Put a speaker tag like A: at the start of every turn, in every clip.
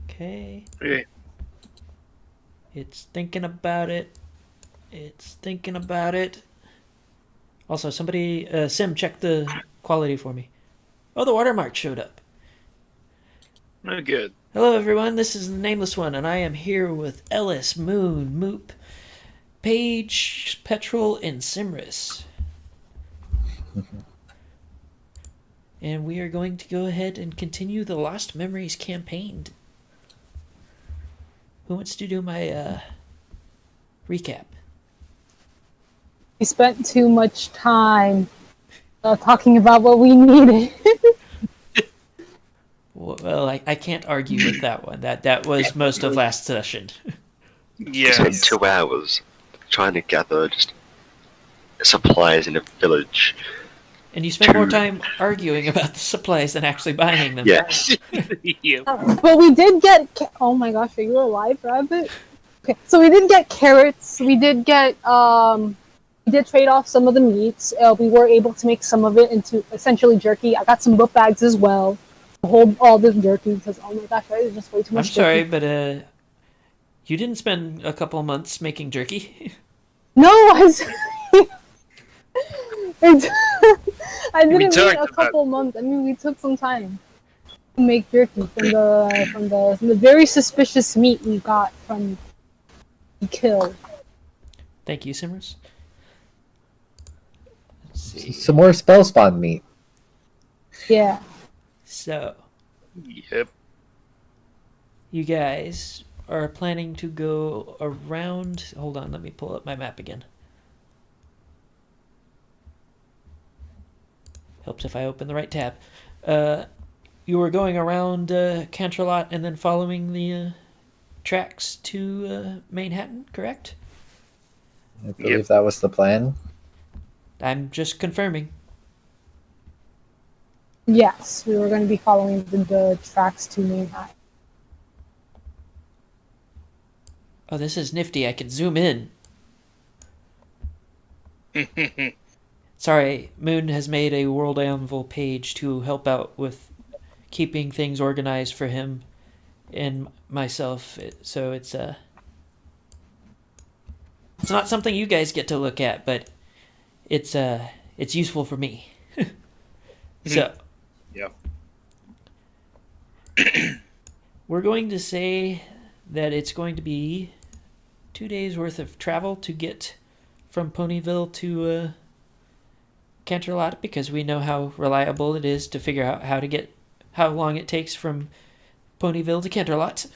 A: Okay.
B: Okay.
A: It's thinking about it. It's thinking about it. Also, somebody, Sim, check the quality for me. Oh, the watermark showed up.
B: Oh, good.
A: Hello, everyone. This is the Nameless One, and I am here with Ellis, Moon, Moop, Paige, Petrol, and Simris. And we are going to go ahead and continue the Lost Memories campaign. Who wants to do my recap?
C: We spent too much time talking about what we needed.
A: Well, I can't argue with that one. That was most of last session.
D: We spent
B: Yes.
D: 2 hours trying to gather just supplies in a village.
A: And you spent more time arguing about the supplies than actually buying them.
D: Yes.
B: Yep.
C: But we did get. Oh my gosh, are you alive, Rabbit? Okay, so we did get carrots. We did get. We did trade off some of the meats. We were able to make some of it into essentially jerky. I got some book bags as well to hold all this jerky because oh my gosh, that is just way too much.
A: I'm sorry, but you didn't spend a couple months making jerky.
C: No, I didn't wait a couple months. I mean, we took some time to make jerky from the very suspicious meat we got from the kill.
A: Thank you, Simers. Let's see.
E: Some more spell spawn meat.
C: Yeah.
A: So,
B: Yep.
A: you guys are planning to go around. Hold on, let me pull up my map again. Helps if I open the right tab. You were going around Canterlot and then following the tracks to Manhattan, correct?
E: I believe that was the plan.
A: I'm just confirming.
C: Yes, we were going to be following the tracks to Manhattan.
A: Oh, this is nifty. I can zoom in. Sorry, Moon has made a World Anvil page to help out with keeping things organized for him and myself. So it's not something you guys get to look at, but it's useful for me. So,
B: Yeah.
A: we're going to say that it's going to be 2 days worth of travel to get from Ponyville to Canterlot because we know how reliable it is to figure out how long it takes from Ponyville to Canterlot.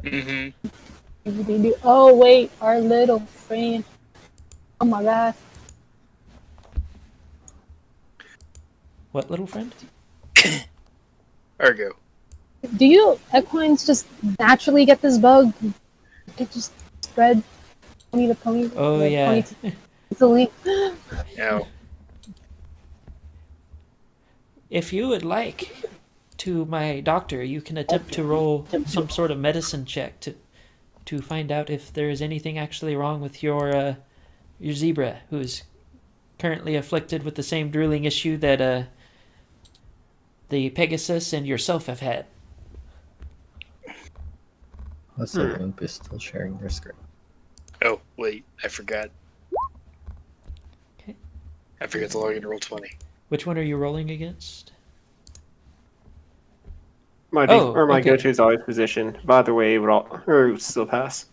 B: Mm-hmm.
C: Oh wait, our little friend. Oh my god.
A: What little friend?
B: Argo.
C: Do you equines just naturally get this bug? It just spread pony to pony.
A: Oh yeah.
C: Easily.
B: No.
A: If you would like to my doctor, you can attempt to roll some sort of medicine check to find out if there is anything actually wrong with your zebra, who is currently afflicted with the same drooling issue that the Pegasus and yourself have had.
E: Let's see, Loop is still sharing your screen.
B: Oh, wait. I forgot.
A: Okay.
B: I forgot to log into Roll20.
A: Which one are you rolling against?
F: My
A: okay.
F: go-to is always position. By the way, it would still pass.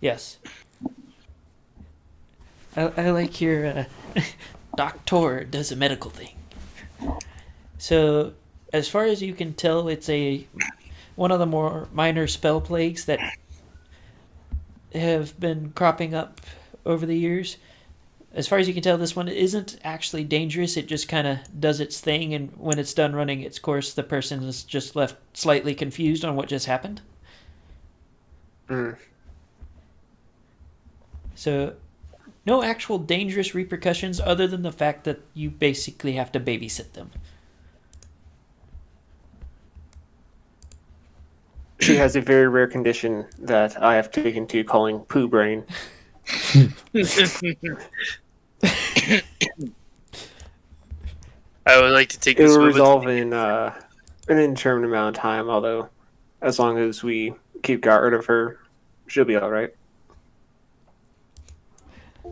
A: Yes. I like your doctor does a medical thing. So, as far as you can tell, it's one of the more minor spell plagues that have been cropping up over the years. As far as you can tell, this one isn't actually dangerous. It just kind of does its thing, and when it's done running its course, the person is just left slightly confused on what just happened. So, no actual dangerous repercussions other than the fact that you basically have to babysit them.
F: She has a very rare condition that I have taken to calling poo brain.
B: I would like to take
F: It
B: this
F: will
B: moment
F: resolve
B: to
F: in an indeterminate amount of time, although as long as we keep guard of her, she'll be all right.
E: I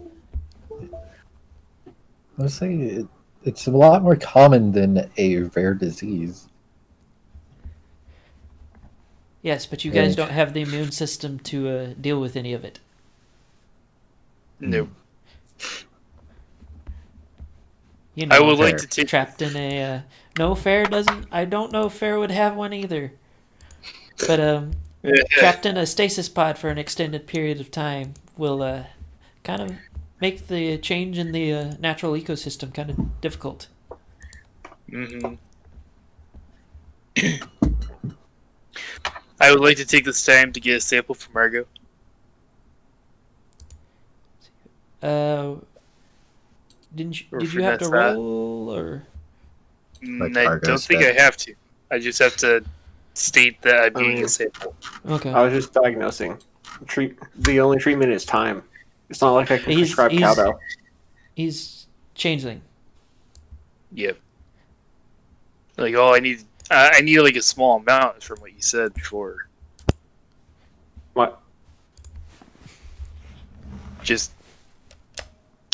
E: would say it's a lot more common than a rare disease.
A: Yes, but you guys
E: Right.
A: don't have the immune system to deal with any of it.
B: No.
A: You know,
B: I would like
E: Fair.
B: to take.
A: trapped in a no, Fair doesn't. I don't know if Fair would have one either. But trapped in a stasis pod for an extended period of time will kind of make the change in the natural ecosystem kind of difficult.
B: Mm-hmm. I would like to take this time to get a sample from Margot.
A: Did
B: Or
A: you have to
B: Vanessa.
A: roll or?
E: Like
B: I
E: Margot
B: don't think
E: said.
B: I have to. I just have to state that I'm getting
F: mean-
B: a sample.
A: Okay.
F: I was just diagnosing. The only treatment is time. It's not like I can
A: He's-
F: prescribe
A: he's-
F: cowbell.
A: He's changeling.
B: Yep. Like all I need like a small amount from what you said before.
F: What?
B: Just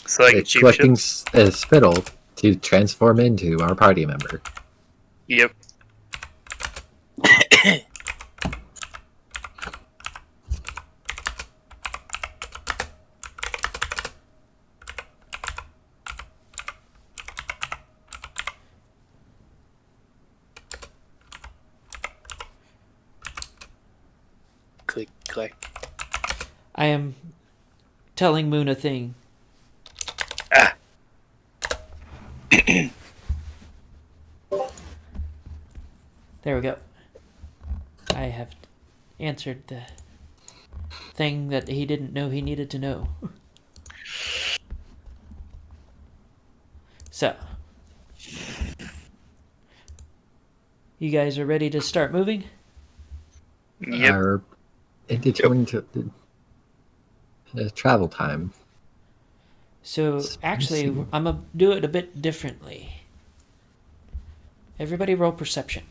B: so I can
E: Like
B: cheap
E: collecting
B: ships.
E: spittle to transform into our party member.
B: Yep. Click, click.
A: I am telling Moon a thing.
B: Ah.
A: There we go. I have answered the thing that he didn't know he needed to know. So, you guys are ready to start moving?
B: Yep.
E: Our indeterminate travel time.
A: So,
E: Let's
A: actually,
E: see.
A: I'm going to do it a bit differently. Everybody roll perception.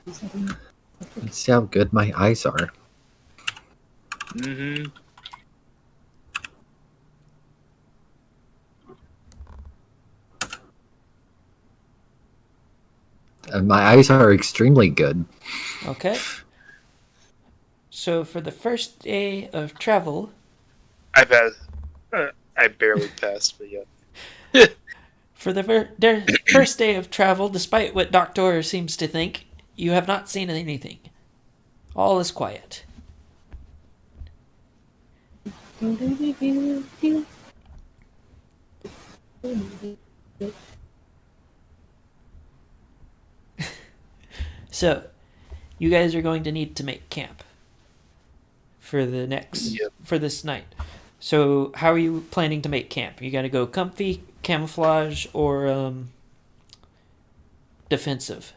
E: Let's see how good my eyes are.
B: Mm-hmm.
E: And my eyes are extremely good.
A: Okay. So, for the first day of travel,
B: I passed. I barely passed, but yeah.
A: for the first day of travel, despite what Doctor seems to think, you have not seen anything. All is quiet. So, you guys are going to need to make camp for the next
B: Yep.
A: for this night. So, how are you planning to make camp? You got to go comfy, camouflage, or defensive?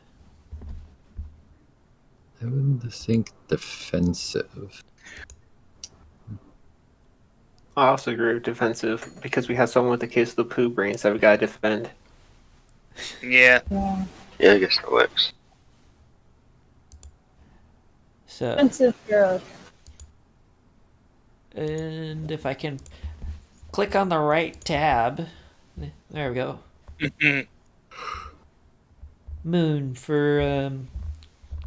E: I would think defensive.
F: I also agree with defensive because we have someone with a case of the poo brains that we gotta defend.
B: Yeah.
D: Yeah, I guess that works.
A: So,
C: Expensive girl.
A: and if I can click on the right tab, there we go.
B: Mhm.
A: Moon for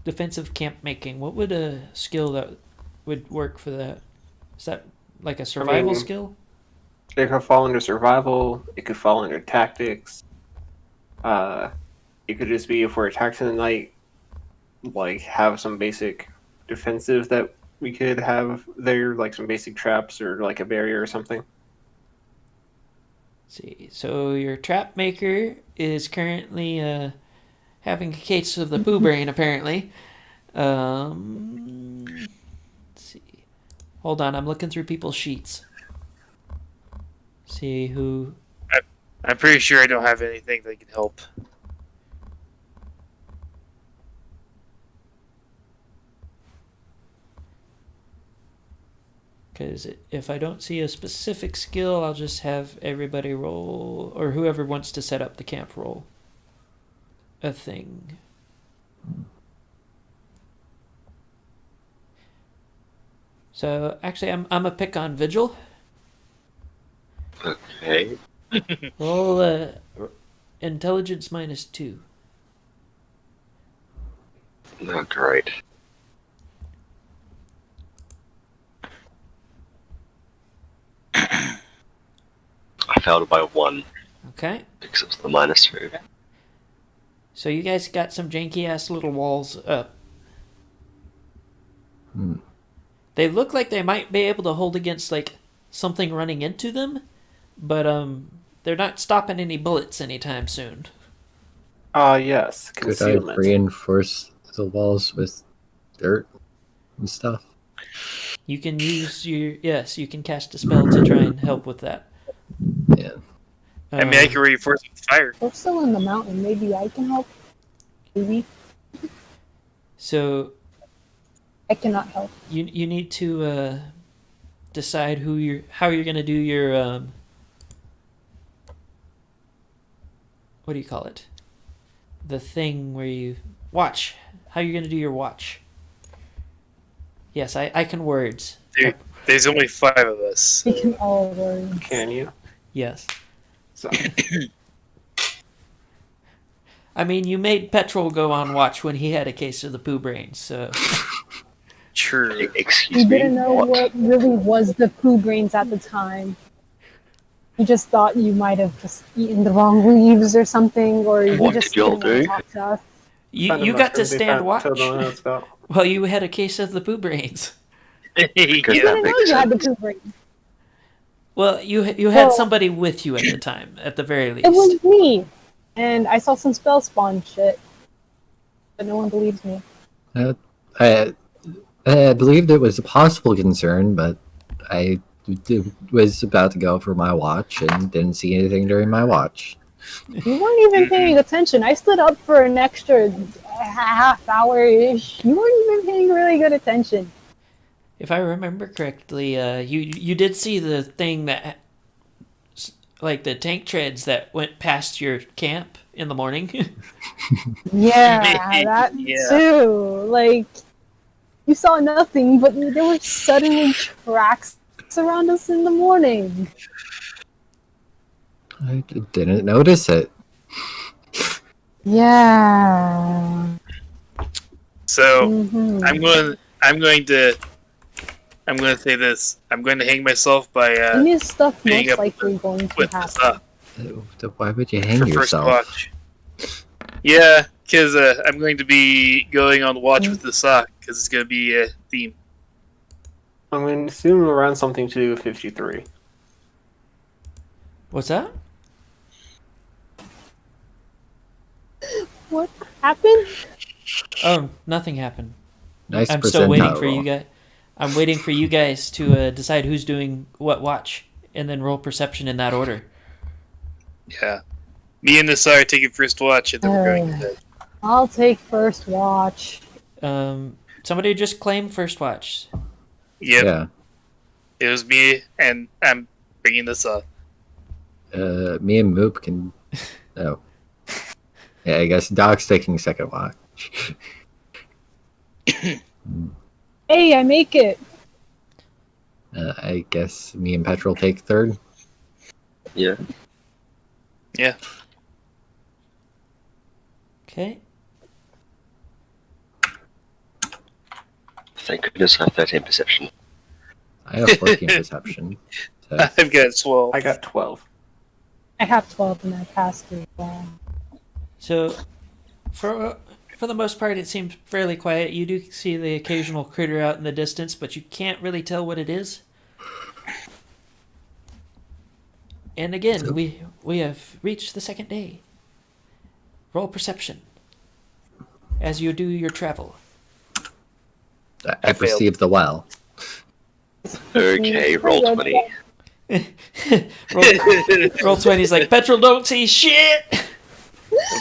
A: defensive camp making. What would a skill that would work for that? Is that like a survival
F: mean-
A: skill?
F: It could fall under survival. It could fall under tactics. It could just be if we're attacked in the night, like have some basic defensive that we could have there, like some basic traps or like a barrier or something.
A: Let's see, so your trap maker is currently having a case of the poo brain, apparently. Let's see. Hold on, I'm looking through people's sheets. See who.
B: I'm pretty sure I don't have anything that can help.
A: Because if I don't see a specific skill, I'll just have everybody roll, or whoever wants to set up the camp roll. a thing. So actually, I'm a pick on Vigil.
D: Okay.
A: Roll intelligence -2.
D: Oh, great. I failed by 1
A: Okay.
D: because it was the -2.
A: So you guys got some janky ass little walls up.
E: Hmm.
A: They look like they might be able to hold against like something running into them, but they're not stopping any bullets anytime soon.
F: Yes,
E: Could I
F: concealment.
E: reinforce the walls with dirt and stuff?
A: You can use you can cast a spell to try and help with that.
E: Yeah.
B: I mean, I can reinforce it with fire.
C: We're still in the mountain. Maybe I can help. Maybe
A: So
C: I cannot help.
A: you need to decide how you're gonna do your what do you call it? The thing where you watch. How you're gonna do your watch. Yes, I can words.
B: There's only 5 of us.
C: We can all words.
F: Can you?
A: Yes.
F: Sorry.
A: I mean, you made Petrol go on watch when he had a case of the poo brains, so
B: True.
D: Excuse
C: We
D: me.
C: didn't know what really was the poo brains at the time. You just thought you might have just eaten the wrong leaves or something, or you
D: What
C: just
D: did y'all
C: didn't want to
D: do?
C: talk to us.
A: you got to stand watch
F: Told no one else about.
A: while you had a case of the poo brains.
D: Because
C: We
D: that
C: didn't know
D: makes
C: you had the
D: sense.
C: poo brains.
A: Well, you had
C: Well-
A: somebody with you at the time, at the very least.
C: It was me, and I saw some spell spawn shit, but no one believes me.
E: I believed it was a possible concern, but I was about to go for my watch and didn't see anything during my watch.
C: You weren't even paying attention. I stood up for an extra half hour-ish. You weren't even paying really good attention.
A: If I remember correctly, you did see the thing that, like the tank treads that went past your camp in the morning.
C: Yeah, that
B: Yeah.
C: too. Like, you saw nothing, but there were suddenly tracks around us in the morning.
E: I didn't notice it.
C: Yeah.
B: So
C: Mhm.
B: I'm going to say this. I'm going to hang myself by
C: Any stuff
B: being
C: most
B: up
C: likely going to
B: with this
C: happen.
E: Why would you hang
B: for first
E: yourself?
B: watch. Yeah, because I'm going to be going on watch with the sock because it's going to be a theme.
F: I'm going to assume around something to do with 53.
A: What's that?
C: What happened?
A: Oh, nothing happened.
E: Nice
A: I'm still waiting
E: percentile
A: for you
E: roll.
A: guys. I'm waiting for you guys to decide who's doing what watch, and then roll perception in that order.
B: Yeah. Me and Nassar are taking first watch, and then we're going to bed.
C: I'll take first watch.
A: Somebody just claim first watch.
B: Yep,
E: Yeah.
B: it was me, and I'm bringing this up.
E: Me and Moop can. Oh. Yeah, I guess Doc's taking second watch.
C: Hey, I make it.
E: I guess me and Petrol take third.
D: Yeah.
B: Yeah.
A: Okay.
D: Thank goodness I have 13 perception.
E: I have 14 perception. So.
B: I've got 12.
F: I got 12.
C: I have 12 and I passed through. Well.
A: So, for the most part, it seems fairly quiet. You do see the occasional critter out in the distance, but you can't really tell what it is. And again, we have reached the second day. Roll perception as you do your travel.
E: I perceive the well.
D: Okay, roll 20.
A: Roll 20 is like, Petrol don't see shit!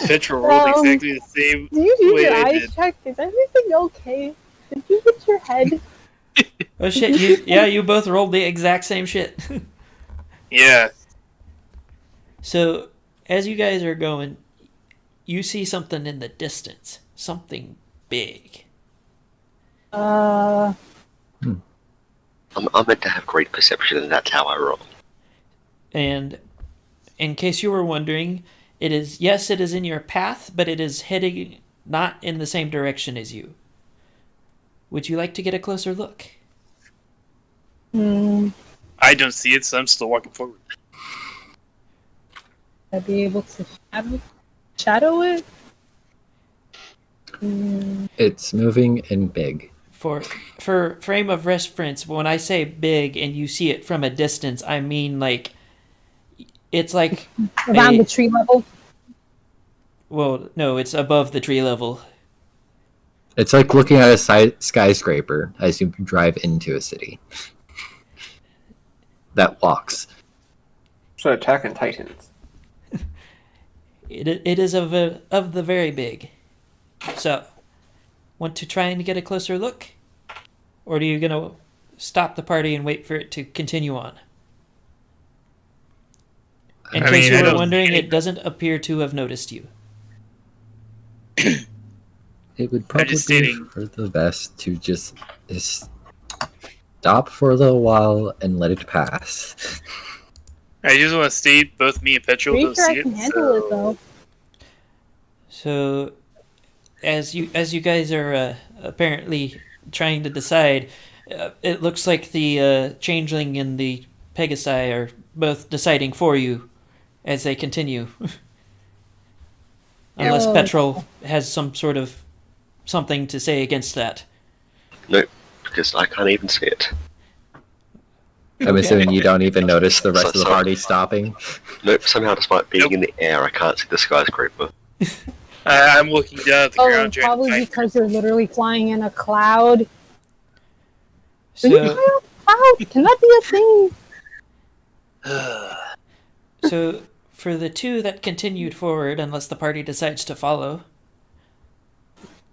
B: Petrol rolled exactly the same
C: Did you do
B: way
C: your
B: I
C: eyes
B: did.
C: check? Is everything okay? Did you hit your head?
A: Oh shit, you both rolled the exact same shit.
B: Yeah.
A: So, as you guys are going, you see something in the distance, something big.
C: Uh,
D: I'm meant to have great perception, and that's how I roll.
A: And in case you were wondering, it is, yes, it is in your path, but it is heading not in the same direction as you. Would you like to get a closer look?
B: I don't see it, so I'm still walking forward.
C: I'd be able to shadow it.
E: It's moving and big.
A: For frame of reference, when I say big and you see it from a distance, I mean like it's like
C: Around the tree level.
A: well, no, it's above the tree level.
E: It's like looking at a skyscraper as you drive into a city that walks.
F: So Attack on Titans.
A: It is of the very big. So, want to try and get a closer look, or are you gonna stop the party and wait for it to continue on? In case you were wondering, it doesn't appear to have noticed you.
E: It would probably be
B: stating-
E: for the best to just stop for a little while and let it pass.
B: I just want to state both me and Petrol
C: Pretty
B: don't
C: sure
B: see
C: I
B: it.
C: can handle it though.
A: So, as you guys are apparently trying to decide, it looks like the changeling and the Pegasi are both deciding for you as they continue. Unless
C: Oh.
A: Petrol has some sort of something to say against that.
D: Nope, because I can't even see it.
E: I'm assuming you don't even notice the rest of the party stopping.
D: Nope, somehow despite being
B: Nope.
D: in the air, I can't see the skyscraper.
B: I'm looking down at the
C: Oh,
B: ground trying to
C: probably
B: find
C: because you're literally flying in a cloud. Are you
A: So,
C: flying in a cloud? Can that be a thing?
A: so for the two that continued forward, unless the party decides to follow,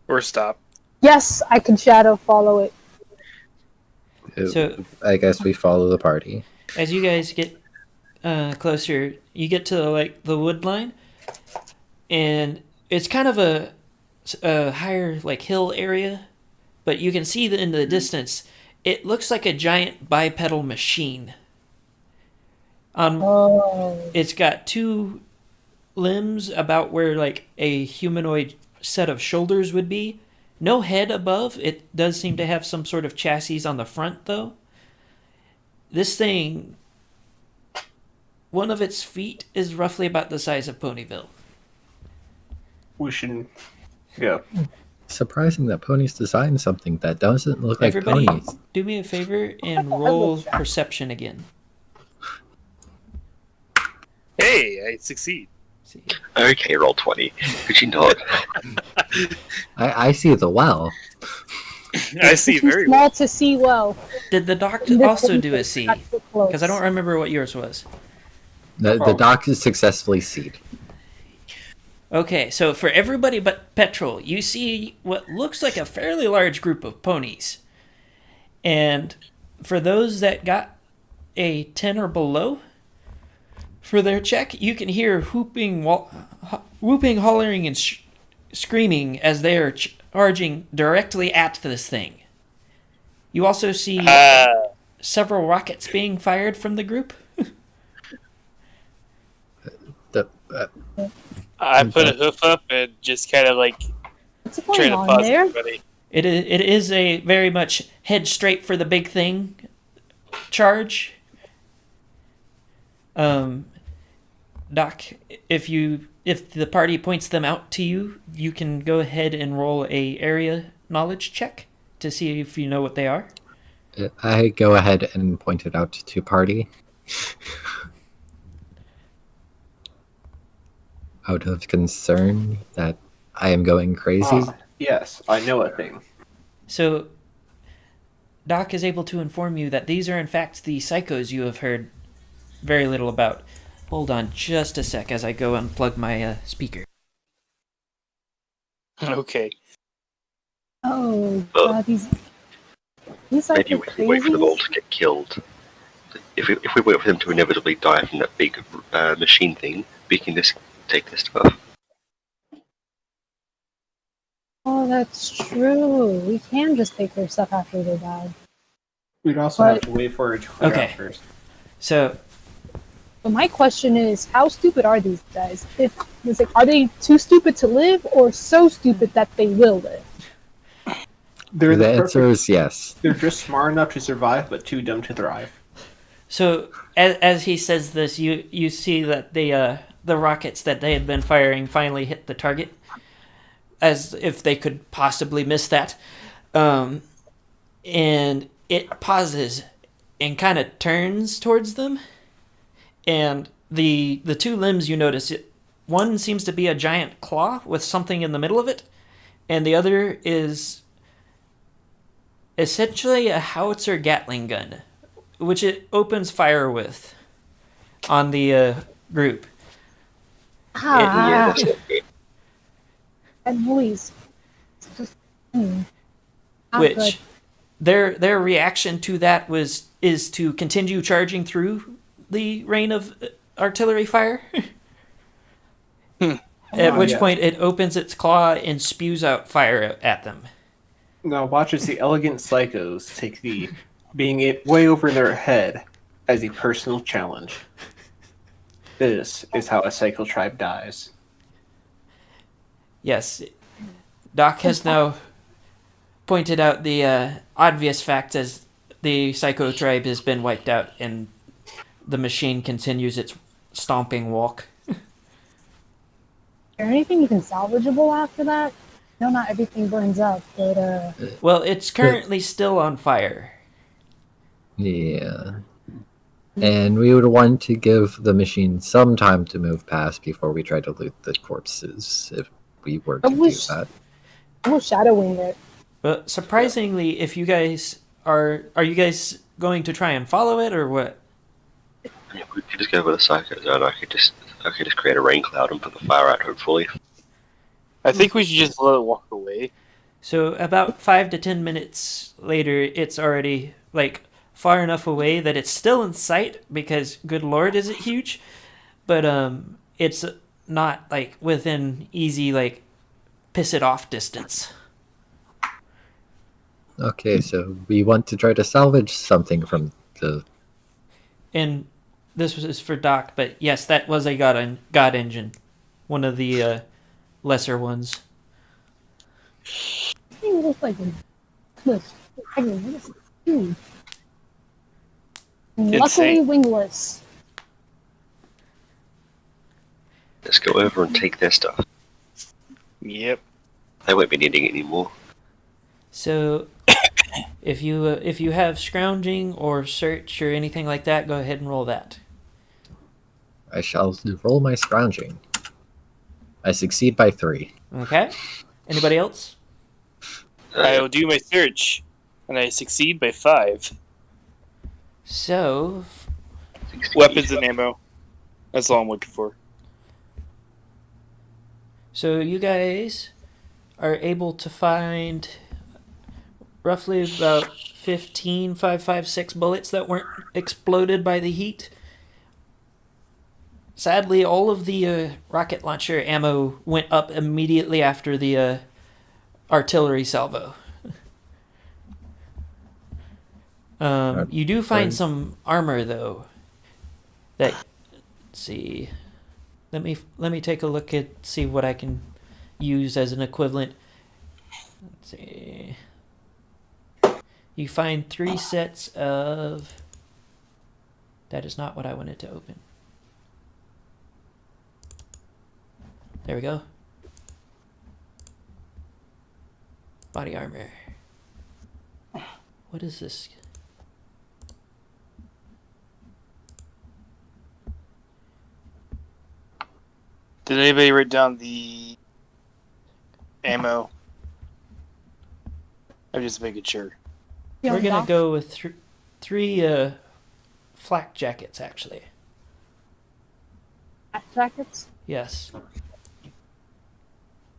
B: or stop.
C: Yes, I can shadow follow it.
A: So-
E: I guess we follow the party.
A: as you guys get closer, you get to like the wood line, and it's kind of a higher like hill area, but you can see that in the distance, it looks like a giant bipedal machine.
C: Oh.
A: It's got two limbs about where like a humanoid set of shoulders would be. No head above. It does seem to have some sort of chassis on the front though. This thing, one of its feet is roughly about the size of Ponyville.
F: We should go.
E: Surprising that ponies designed something that doesn't look like
A: Everybody,
E: ponies.
A: do me a favor and roll perception again.
B: Hey, I succeed.
A: See.
D: Okay, roll 20. Could you not?
E: I see the well.
B: I see
C: Too
B: very
C: small
B: well.
C: to see well.
A: Did the doc also do a C? Because I don't remember what yours was.
E: The dock is successfully seed.
A: Okay, so for everybody but Petrol, you see what looks like a fairly large group of ponies. And for those that got a 10 or below for their check, you can hear whooping, hollering, and screaming as they are charging directly at this thing. You also see several rockets being fired from the group.
B: I put a hoof up and just kind of like
C: What's
B: try
C: going
B: to
C: on
B: pause
C: there?
B: everybody.
A: It is a very much head straight for the big thing charge. Doc, if the party points them out to you, you can go ahead and roll a area knowledge check to see if you know what they are.
E: I go ahead and point it out to party. Out of concern that I am going crazy.
F: Yes, I know a thing.
A: So, Doc is able to inform you that these are in fact the psychos you have heard very little about. Hold on just a sec as I go unplug my speaker.
B: Okay.
C: Oh god, these are
D: Maybe we can wait for them all to get killed. If we wait for them to inevitably die from that big machine thing, we can just take this stuff.
C: Oh, that's true. We can just take their stuff after they die.
F: We'd also have to wait for it to clear
A: Okay.
F: out first.
A: So
C: But my question is, how stupid are these guys? Are they too stupid to live, or so stupid that they will live?
F: They're
E: The
F: the
E: answer
F: perfect.
E: is yes.
F: They're just smart enough to survive, but too dumb to thrive.
A: So as he says this, you see that the rockets that they had been firing finally hit the target, as if they could possibly miss that, and it pauses and kind of turns towards them, and the two limbs you notice, one seems to be a giant claw with something in the middle of it, and the other is essentially a howitzer Gatling gun, which it opens fire with on the group.
C: Ah,
D: Yeah, that's it.
C: that noise. It's just, not
A: Which
C: good.
A: their reaction to that is to continue charging through the rain of artillery fire. At which
F: yes.
A: point it opens its claw and spews out fire at them.
F: Now watch as the elegant psychos take the being it way over their head as a personal challenge. This is how a psycho tribe dies.
A: Yes, Doc has now pointed out the obvious fact as the Psycho tribe has been wiped out and the machine continues its stomping walk.
C: Is there anything even salvageable after that? No, not everything burns up, but
A: Well, it's currently still on fire.
E: Yeah. And we would want to give the machine some time to move past before we try to loot the corpses, if we were to do that.
C: we're shadowing it.
A: But surprisingly, if you guys are you guys going to try and follow it or what?
D: Yeah, we could just go with the psycho zone. I could just create a rain cloud and put the fire out. Hopefully,
B: I think we should just let it walk away.
A: So about 5 to 10 minutes later, it's already like far enough away that it's still in sight because good lord is it huge, but it's not like within easy like piss it off distance.
E: Okay, so we want to try to salvage something from the...
A: And this was for Doc, but yes, that was a God engine, one of the lesser ones.
C: This thing looks like a cliff. I mean, it's huge. Luckily,
B: Insane.
C: wingless.
D: let's go over and take their stuff.
B: Yep.
D: They won't be needing it anymore.
A: So if you have scrounging or search or anything like that, go ahead and roll that.
E: I shall roll my scrounging. I succeed by 3.
A: Okay. Anybody else?
B: I will do my search, and I succeed by 5.
A: So
B: Weapons and ammo. That's all I'm looking for.
A: So you guys are able to find roughly about 15 5.56 bullets that weren't exploded by the heat. Sadly, all of the rocket launcher ammo went up immediately after the artillery salvo. You do find some armor though. That, let's see. Let me take a look at see what I can use as an equivalent. Let's see. You find 3 sets of. That is not what I wanted to open. There we go. Body armor. What is this?
B: Did anybody write down the ammo? I'm just making sure.
A: We're gonna go with 3 flak jackets, actually.
C: Flak jackets.
A: Yes.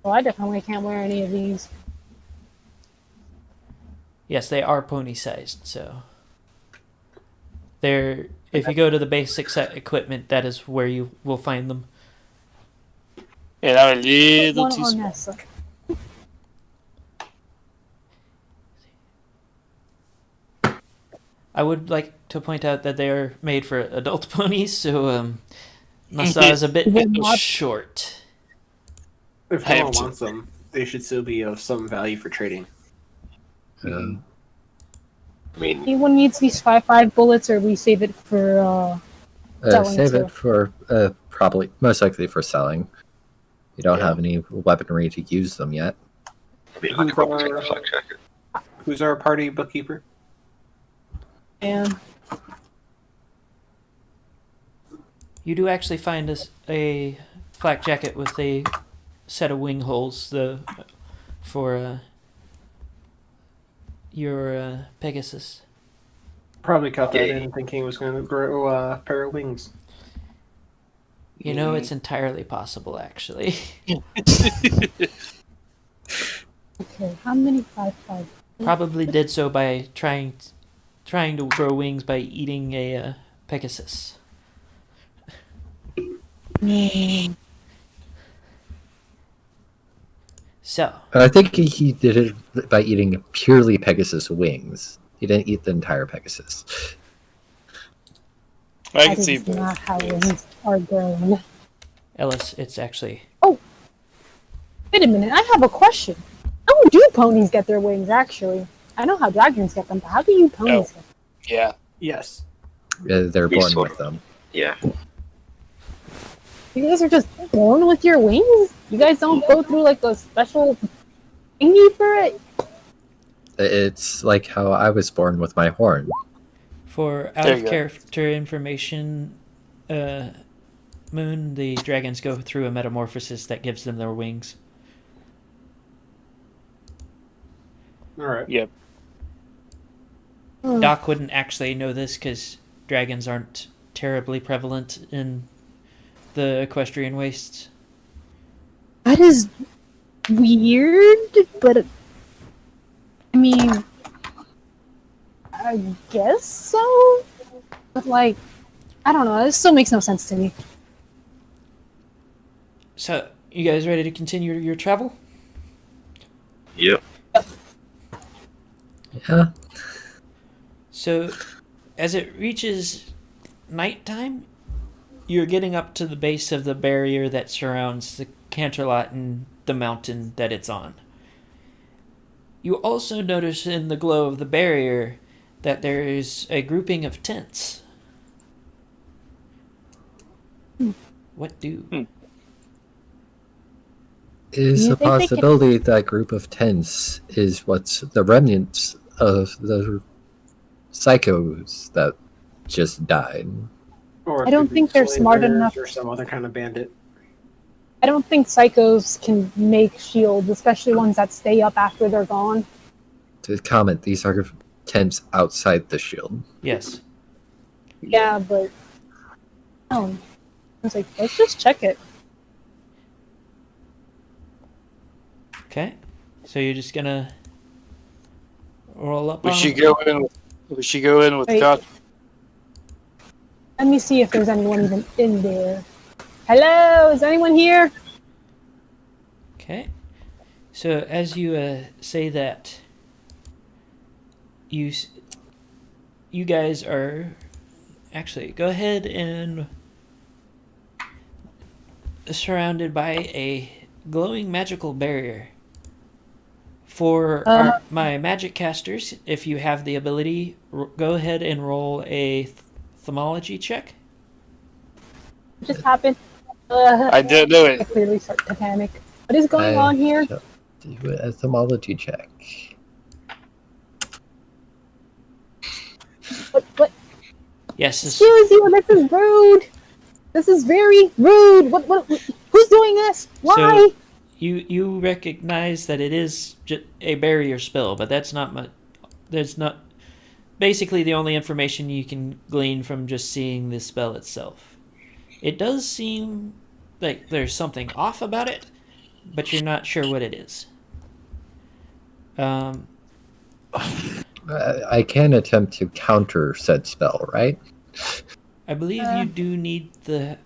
C: Well, I definitely can't wear any of these.
A: Yes, they are pony-sized, so they're. If you go to the basic set equipment, that is where you will find them.
B: And I'm a
C: Put
B: little
C: one
B: too
C: on
B: small.
C: that side.
A: I would like to point out that they are made for adult ponies, so Masa is a bit short.
F: If
B: I
F: no
B: am
F: one
B: too.
F: wants them, they should still be of some value for trading.
D: I mean,
C: Anyone needs these 5.5 bullets, or we save it for selling
E: Save
C: too?
E: it for probably most likely for selling. You don't
B: Yeah.
E: have any weaponry to use them yet.
D: I mean, I could probably take the flak jacket.
F: Who's our party bookkeeper?
C: And
A: You do actually find a flak jacket with a set of wing holes for your Pegasus.
F: Probably caught that
D: Yeah.
F: in thinking it was going to grow a pair of wings.
A: You know, it's entirely possible, actually.
C: okay, how many 5.5?
A: Probably did so by trying to grow wings by eating a Pegasus. So,
E: I think he did it by eating purely Pegasus wings. He didn't eat the entire Pegasus.
B: I
C: That
B: can see
C: is
B: both.
C: not how wings are grown.
A: Ellis, it's actually
C: Wait a minute, I have a question. How do ponies get their wings, actually? I know how dragons get them, but how do you ponies get them?
B: Yeah.
F: Yes.
E: They're
D: We
E: born
D: sort
E: with them.
D: Yeah.
C: You guys are just born with your wings? You guys don't go through like a special thingy for it?
E: It's like how I was born with my horn.
A: for out
B: There
A: of
B: you go.
A: character information. Moon, the dragons go through a metamorphosis that gives them their wings.
F: All right.
B: Yep.
A: Doc wouldn't actually know this because dragons aren't terribly prevalent in the equestrian wastes.
C: That is weird, but I mean, I guess so. But like, I don't know. This still makes no sense to me.
A: So, you guys ready to continue your travel?
D: Yep.
E: Yeah.
A: So, as it reaches nighttime, you're getting up to the base of the barrier that surrounds the Canterlot and the mountain that it's on. You also notice in the glow of the barrier that there is a grouping of tents. What do?
E: Is
C: You
E: a
C: think they can-
E: possibility that group of tents is what's the remnants of the psychos that just died.
F: Or
C: I don't
F: could be
C: think they're smart
F: slavers
C: enough.
F: Or some other kind of bandit.
C: I don't think psychos can make shields, especially ones that stay up after they're gone.
E: To comment, these are tents outside the shield.
A: Yes.
C: Yeah, but I was like, let's just check it.
A: Okay. So you're just gonna roll up
B: We
A: on
B: should
A: them?
B: go in. We should go in with
C: Wait.
B: caution.
C: Let me see if there's anyone even in there. Hello, is anyone here?
A: Okay. So as you say that, you guys are actually go ahead and surrounded by a glowing magical barrier. For my magic casters, if you have the ability, go ahead and roll a thermology check.
C: What just happened?
B: I don't know
C: I
B: it.
C: clearly start to panic. What is going on here?
E: shall do a thermology check.
C: What?
A: Yes,
C: Excuse you, this is rude. This is very rude. What who's doing this? Why?
A: So you recognize that it is a barrier spell, but that's not much. There's not. Basically, the only information you can glean from just seeing the spell itself. It does seem like there's something off about it, but you're not sure what it is.
E: I can attempt to counter said spell, right?
A: I believe you do need to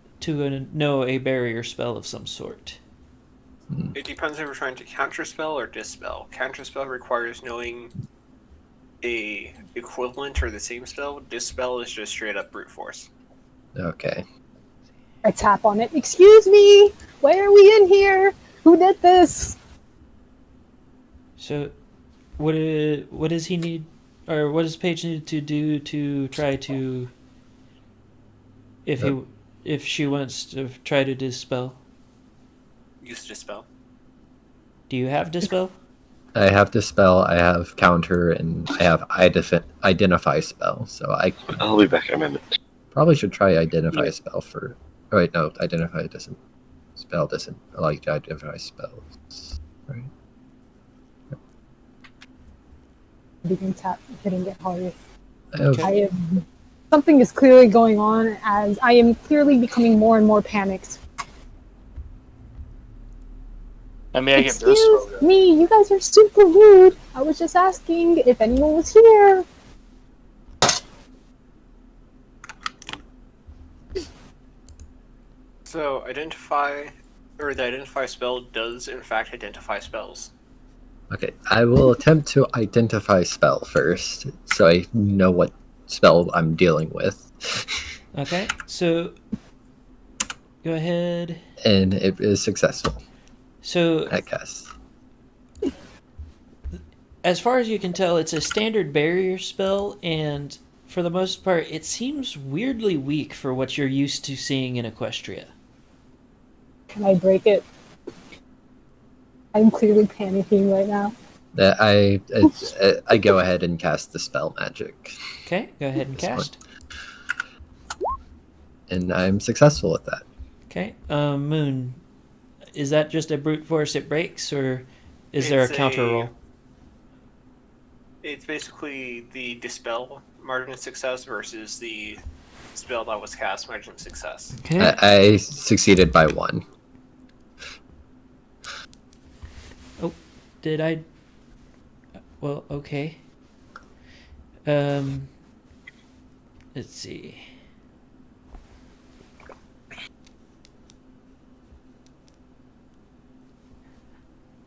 A: know a barrier spell of some sort.
F: It depends if we're trying to counterspell or dispel. Counterspell requires knowing a equivalent or the same spell. Dispel is just straight up brute force.
E: Okay.
C: I tap on it. Excuse me! Why are we in here? Who did this?
A: So, what does he need, or what does Paige need to do to try to, if she wants to try to dispel?
F: Use dispel.
A: Do you have dispel?
E: I have Dispel, I have Counter, and I have Identify Spell. So I
D: I'll be back in a minute.
E: probably should try Identify Spell for... Oh, wait, no. Identify doesn't... Spell doesn't allow you to identify spells. Right?
C: Begin hitting it harder.
E: Okay.
C: Something is clearly going on as I am clearly becoming more and more panicked.
B: I mean, I get burst
C: Excuse
B: mode.
C: me, you guys are super rude. I was just asking if anyone was here.
F: So the identify spell does in fact identify spells.
E: Okay, I will attempt to identify spell first, so I know what spell I'm dealing with.
A: Okay, so go ahead.
E: And it is successful,
A: So,
E: I guess.
A: as far as you can tell, it's a standard barrier spell, and for the most part, it seems weirdly weak for what you're used to seeing in Equestria.
C: Can I break it? I'm clearly panicking right now.
E: I go ahead and cast the spell magic,
A: Okay, go ahead and
E: That's
A: cast.
E: and I'm successful with that.
A: Okay, Moon, is that just a brute force it breaks, or is there a
F: It's
A: counter roll?
F: It's basically the dispel margin of success versus the spell that was cast margin of success.
A: Okay.
E: I succeeded by 1.
A: Did I? Well, okay. Let's see.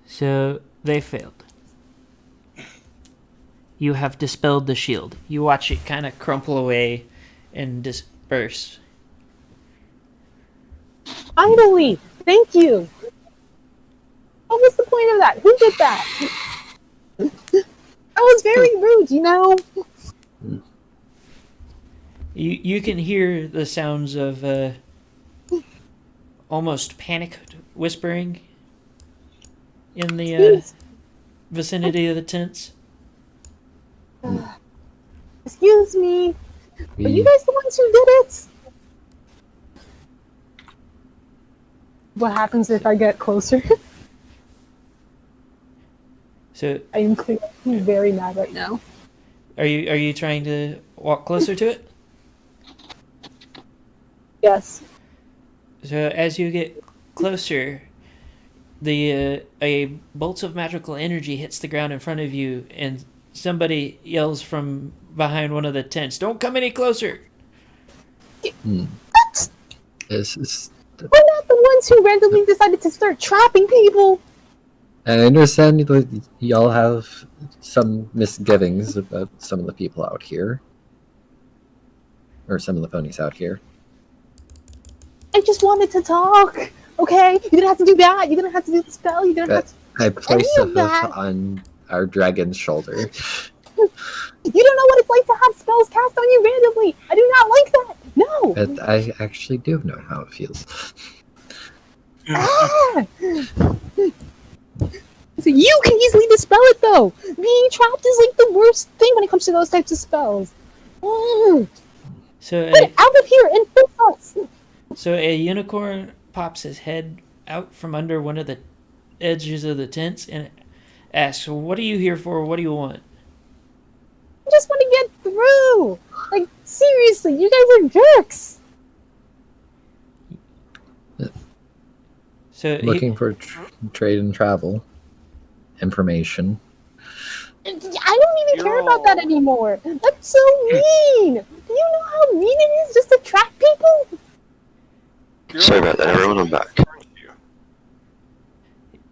A: So they failed. You have dispelled the shield. You watch it kind of crumple away and disperse.
C: Finally! Thank you! What was the point of that? Who did that? That was very rude, you know?
A: You can hear the sounds of almost panic whispering in the
C: Jeez.
A: vicinity of the tents.
C: Excuse me. Are you
E: We,
C: guys the ones who did it? What happens if I get closer?
A: So
C: I am clearly very mad right now.
A: are you trying to walk closer to it?
C: Yes.
A: So as you get closer, the a bolt of magical energy hits the ground in front of you, and somebody yells from behind one of the tents, "Don't come any closer!"
C: What?
E: this is,
C: We're not the ones who randomly decided to start trapping people.
E: I understand that y'all have some misgivings about some of the people out here. Or some of the ponies out here.
C: I just wanted to talk. Okay? You didn't have to do that. You didn't have to do the spell. You didn't have to.
E: I placed a
C: of that.
E: hoof on our dragon's shoulder.
C: You don't know what it's like to have spells cast on you randomly. I do not like that. No.
E: But I actually do know how it feels.
C: Ah! So you can easily dispel it though. Being trapped is like the worst thing when it comes to those types of spells.
A: So
C: Get out of here and face us.
A: So a unicorn pops his head out from under one of the edges of the tents and asks, "What are you here for? What do you want?"
C: I just want to get through. Like seriously, you guys are jerks.
A: So
E: Looking for trade and travel information.
C: I don't even care about that anymore. That's so mean. Do you know how mean it is just to trap people?
D: Sorry about that, everyone. I'm back.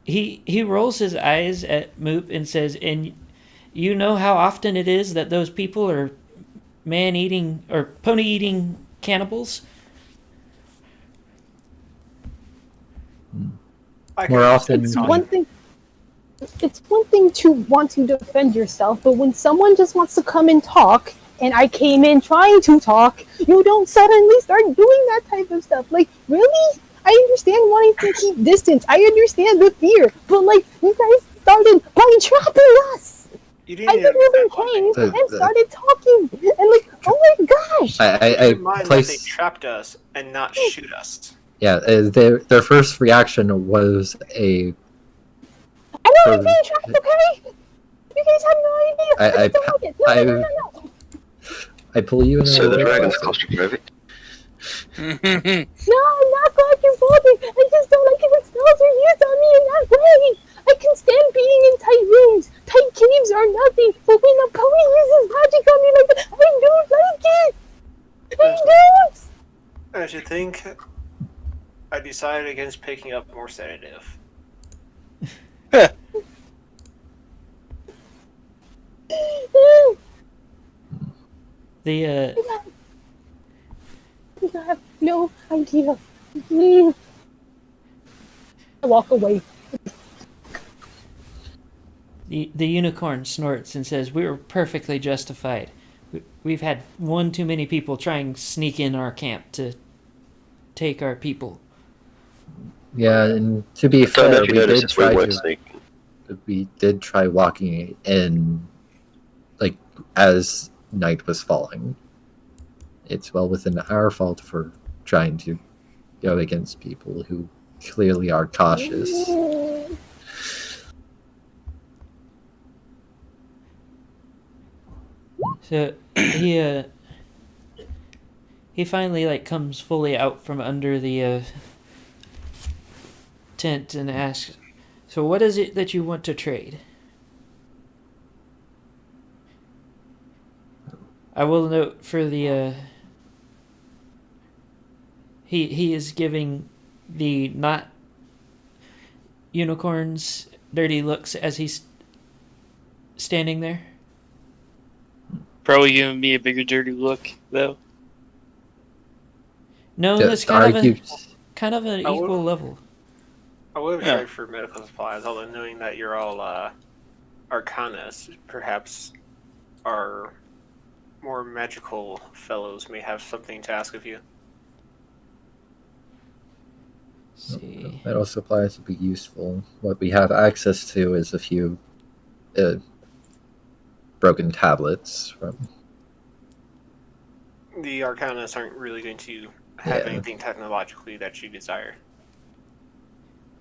A: he rolls his eyes at Moop and says, "And You know how often it is that those people are man-eating or pony-eating cannibals?
F: I
E: More
F: can
E: often-
C: It's
F: talk.
C: one thing. It's one thing to want to defend yourself, but when someone just wants to come and talk, and I came in trying to talk, you don't suddenly start doing that type of stuff. Like, really? I understand wanting to keep distance. I understand the fear, but like, you guys started by trapping us.
F: You
C: I
F: didn't
C: literally
F: understand one thing.
C: came and started talking, and like, oh my gosh!
F: Keep
E: I
F: in mind that they
E: placed.
F: trapped us and not shoot us.
E: Yeah, their first reaction was a.
C: I know I'm being trapped, okay? You guys have no idea.
E: I-
C: just don't like it. No.
E: I pull you in.
D: So the
E: a
D: dragon's
E: closet.
D: claustrophobic.
C: No, I'm not claustrophobic. I just don't like it when spells are used on me in that way. I can stand being in tight rooms. Tight caves are nothing. But when a pony uses magic on me like that, I don't like it. I don't.
F: I should think I decided against picking up more sedative.
A: The
C: You have no idea. I walk away.
A: the unicorn snorts and says, "We were perfectly justified. We've had one too many people try and sneak in our camp to take our people."
E: Yeah, and to be
D: I don't know
E: fair,
D: if you noticed this, we were
E: to.
D: sneaking.
E: We did try walking in, like as night was falling. It's well within our fault for trying to go against people who clearly are cautious.
A: So he finally like comes fully out from under the tent and asks, "So what is it that you want to trade?" I will note for the he is giving the not unicorns dirty looks as he's standing there.
B: Probably giving me a bigger dirty look, though.
A: No,
E: To
A: that's kind
E: argue,
A: of an
F: I would-
A: equal level.
F: I would have
B: Yeah.
F: tried for medical supplies, although knowing that you're all arcanas, perhaps our more magical fellows may have something to ask of you.
A: Let's see.
E: metal supplies would be useful. What we have access to is a few broken tablets from.
F: The arcanas aren't really going to have
E: Yeah.
F: anything technologically that you desire.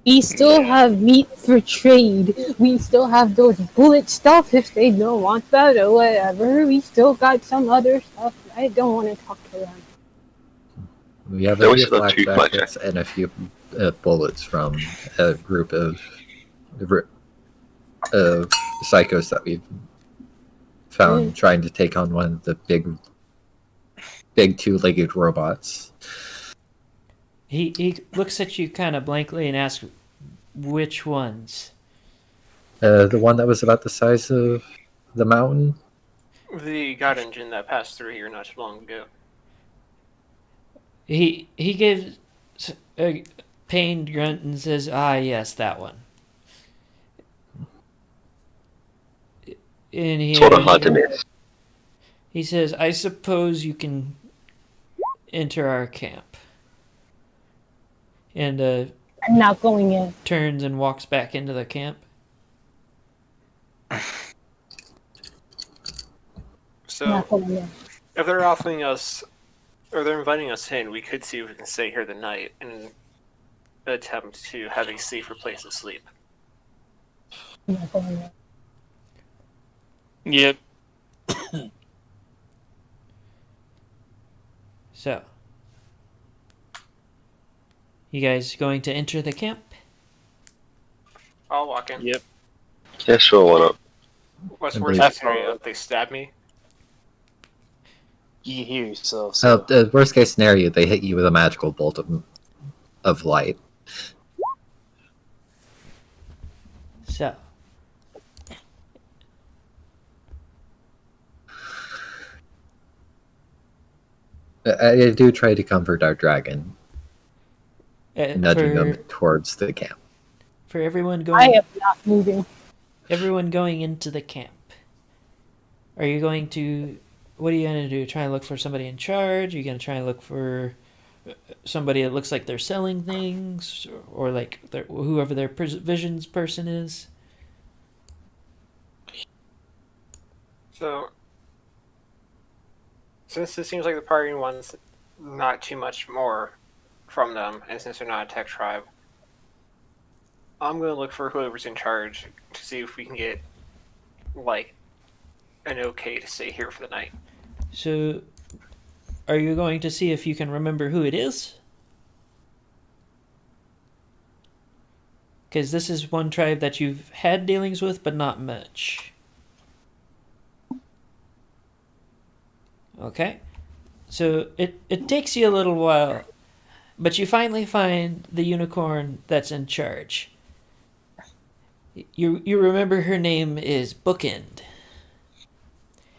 C: We still have meat for trade. We still have those bullet stuff if they don't want that or whatever. We still got some other stuff. I don't want to talk to them.
E: We have
D: There
E: a
D: was
E: few
D: still
E: flak
D: two flak
E: jackets and a few bullets from a group of psychos that we've found trying to take on one of the big two-legged robots.
A: He looks at you kind of blankly and asks, "Which ones?"
E: The one that was about the size of the mountain.
F: The god engine that passed through here not too long ago.
A: He gives a pained grunt and says, "Ah, yes, that one." And
D: Sort of hard to miss.
A: he says, "I suppose you can enter our camp." And
C: I'm not going in.
A: turns and walks back into the camp.
F: So,
C: I'm not going in.
F: if they're offering us, or they're inviting us in, we could see if we can stay here the night and attempt to have a safer place to sleep.
C: I'm not going in.
B: Yep.
A: So, you guys going to enter the camp?
F: I'll walk in.
B: Yep.
D: Yeah, sure, why not?
F: What's
E: I
F: worst
E: believe-
F: case scenario? If they stab me?
B: You hear yourself.
E: So,
B: So.
E: the worst case scenario, they hit you with a magical bolt of light.
A: So,
E: I do try to comfort our dragon, nudging
A: for
E: them towards the camp.
A: everyone
C: I
A: going
C: am not moving.
A: into the camp. Are you going to? What are you going to do? Try and look for somebody in charge? Are you going to try and look for somebody that looks like they're selling things, or like whoever their provisions person is?
F: So, since it seems like the party wants not too much more from them, and since they're not a tech tribe, I'm going to look for whoever's in charge to see if we can get, like, an okay to stay here for the night.
A: So, are you going to see if you can remember who it is? Because this is one tribe that you've had dealings with, but not much. Okay. So it takes you a little while, but you finally find the unicorn that's in charge. You remember her name is Bookend.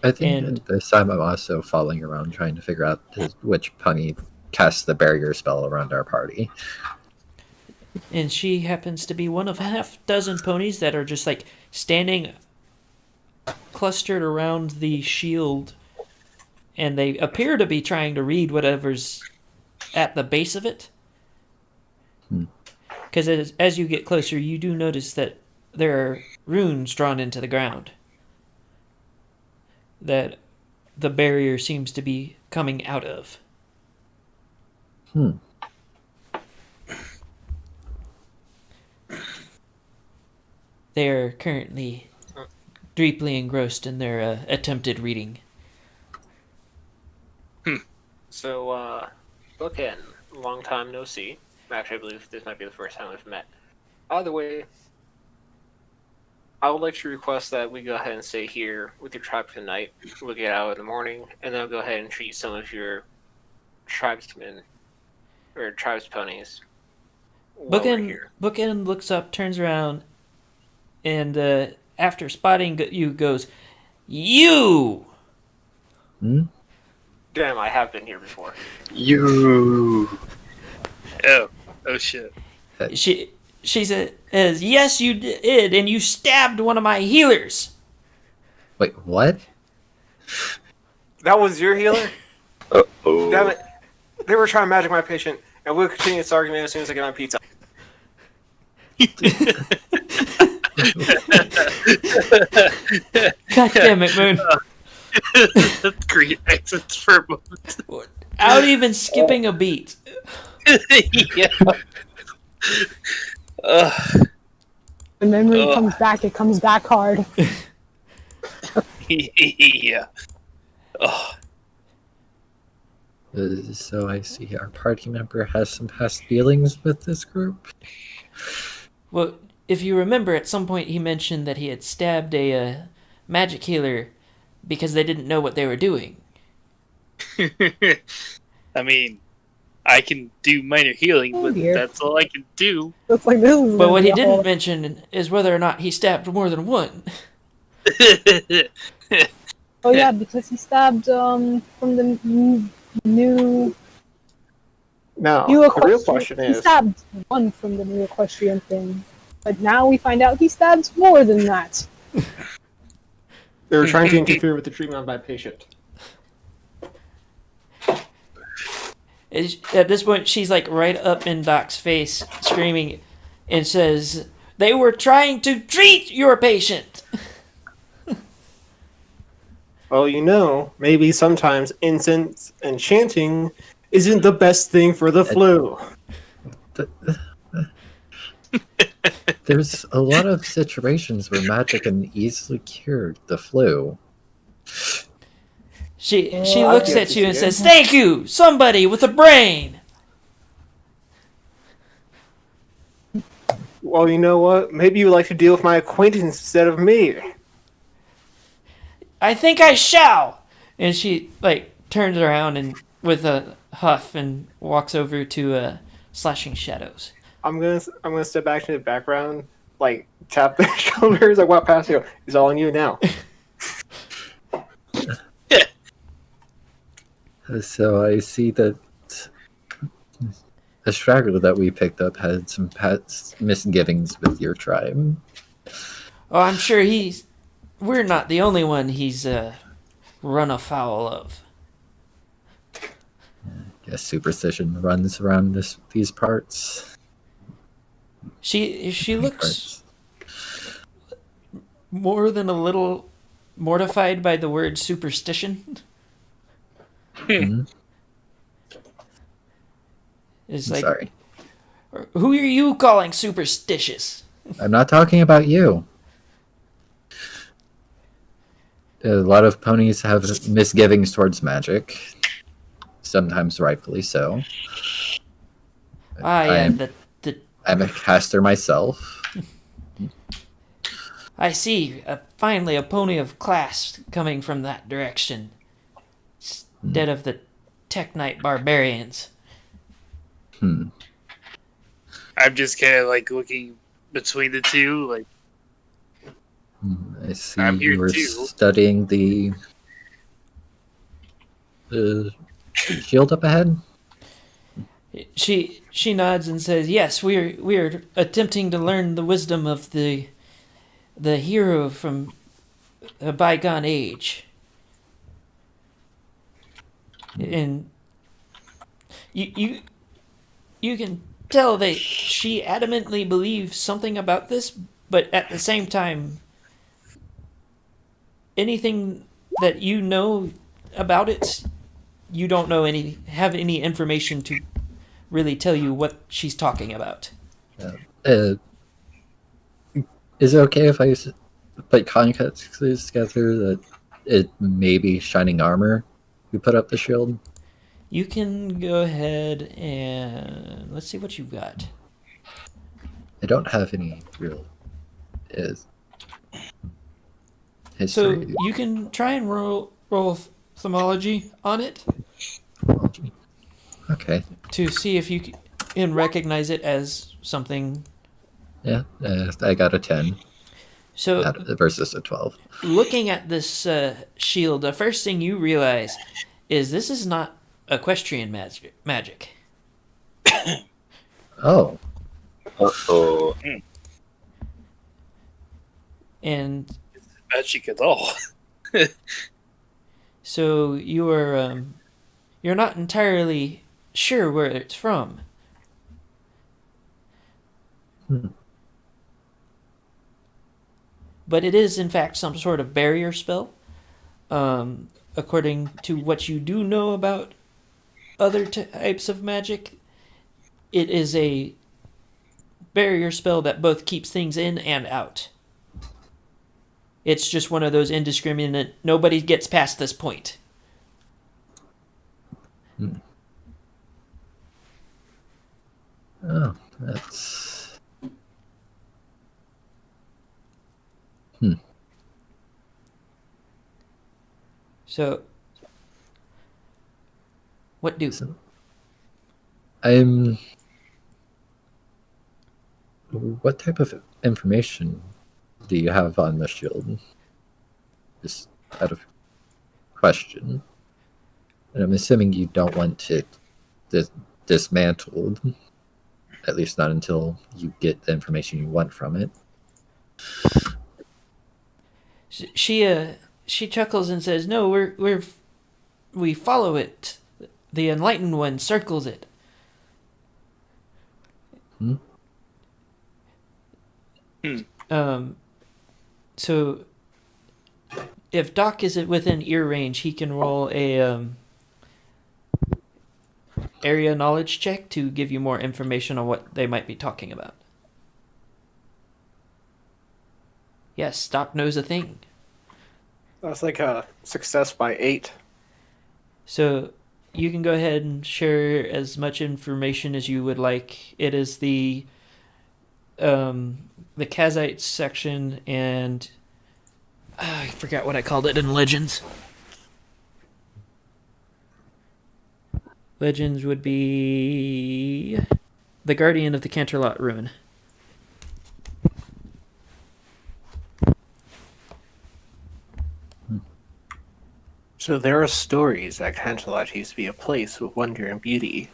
E: I think
A: And-
E: at this time I'm also following around trying to figure out which pony casts the barrier spell around our party.
A: And she happens to be one of half dozen ponies that are just like standing clustered around the shield, and they appear to be trying to read whatever's at the base of it. Because as you get closer, you do notice that there are runes drawn into the ground that the barrier seems to be coming out of. They are currently deeply engrossed in their attempted reading.
F: So, Bookend, long time no see. Actually, I believe this might be the first time we've met. Either way, I would like to request that we go ahead and stay here with your tribe for the night. We'll get out in the morning, and then I'll go ahead and treat some of your tribesmen, or tribes ponies, while we're here.
A: Bookend looks up, turns around, and after spotting you, goes, "You!"
F: Damn, I have been here before.
D: You.
B: Oh shit.
A: She says, "Yes, you did, and you stabbed one of my healers."
E: Wait, what?
F: That was your healer?
D: Uh-oh.
F: Damn it. They were trying to magic my patient, and we'll continue this argument as soon as I get on pizza.
A: God damn it, Moon!
B: That's great exits for a moment.
A: Out even skipping a beat.
B: Yeah.
C: The memory comes back. It comes back hard.
B: Yeah. Oh.
E: So I see our party member has some past dealings with this group.
A: Well, if you remember, at some point he mentioned that he had stabbed a magic healer because they didn't know what they were doing.
B: I mean, I can do minor healing,
C: Oh,
B: but
C: dear.
B: that's all I can do.
C: It's like this is.
A: But what he
C: gonna be a whole-
A: didn't mention is whether or not he stabbed more than one.
C: Oh yeah, because he stabbed from the new
F: Now,
C: new
F: the real
C: equestrian.
F: question
C: He
F: is,
C: stabbed one from the new equestrian thing, but now we find out he stabbed more than that.
F: they were trying to interfere with the treatment of my patient.
A: At this point, she's like right up in Doc's face, screaming, and says, "They were trying to treat your patient!"
F: Well, you know, maybe sometimes incense and chanting isn't the best thing for the flu.
E: There's a lot of situations where magic can easily cure the flu.
A: She
C: Yeah,
A: looks
F: I've yet
A: at
F: to
A: you and
F: see it.
A: says, "Thank you, somebody with a brain."
F: Well, you know what? Maybe you would like to deal with my acquaintance instead of me.
A: "I think I shall." And she like turns around and with a huff and walks over to Slashing Shadows.
F: I'm gonna step back to the background, like tap their shoulders, like walk past you. It's all on you now.
E: So I see that a straggler that we picked up had some past misgivings with your tribe.
A: Oh, I'm sure we're not the only one he's run afoul of.
E: Guess superstition runs around these parts.
A: She looks
E: Parts.
A: more than a little mortified by the word superstition.
E: Mhm.
A: It's
E: I'm
A: like,
E: sorry.
A: who are you calling superstitious?
E: I'm not talking about you. A lot of ponies have misgivings towards magic, sometimes rightfully so.
A: Ah, yeah,
E: I'm a caster myself.
A: I see. Finally, a pony of class coming from that direction, instead of the Tech Knight barbarians.
E: Hmm.
B: I'm just kind of like looking between the two. Like,
E: I see
B: I'm here
E: you were
B: too.
E: studying the shield up ahead.
A: She nods and says, "Yes, we're attempting to learn the wisdom of the hero from a bygone age." And you can tell that she adamantly believes something about this, but at the same time, anything that you know about it, you don't have any information to really tell you what she's talking about.
E: Uh, is it okay if I put context together that it may be shining armor who put up the shield?
A: You can go ahead and let's see what you've got.
E: I don't have any real is
A: So
E: history.
A: you can try and roll ophthalmology on it
E: Okay.
A: to see if you can recognize it as something.
E: Yeah, I got a 10
A: So
E: versus a 12.
A: looking at this shield, the first thing you realize is this is not equestrian magic.
E: Oh,
D: Oh,
A: And
B: magic at all.
A: so you're not entirely sure where it's from. But it is in fact some sort of barrier spell. According to what you do know about other types of magic, it is a barrier spell that both keeps things in and out. It's just one of those indiscriminate, nobody gets past this point.
E: Oh, that's...
A: So, what do?
E: I'm... What type of information do you have on the shield? Just out of question. And I'm assuming you don't want it dismantled. At least not until you get the information you want from it.
A: She chuckles and says, "No, we follow it. The enlightened one circles it." So if Doc is within ear range, he can roll a area knowledge check to give you more information on what they might be talking about. Yes, Doc knows a thing.
F: That's like a success by 8.
A: So you can go ahead and share as much information as you would like. It is the Kazite section, and I forgot what I called it in Legends. Legends would be the Guardian of the Canterlot Ruin.
F: So there are stories that Canterlot used to be a place with wonder and beauty.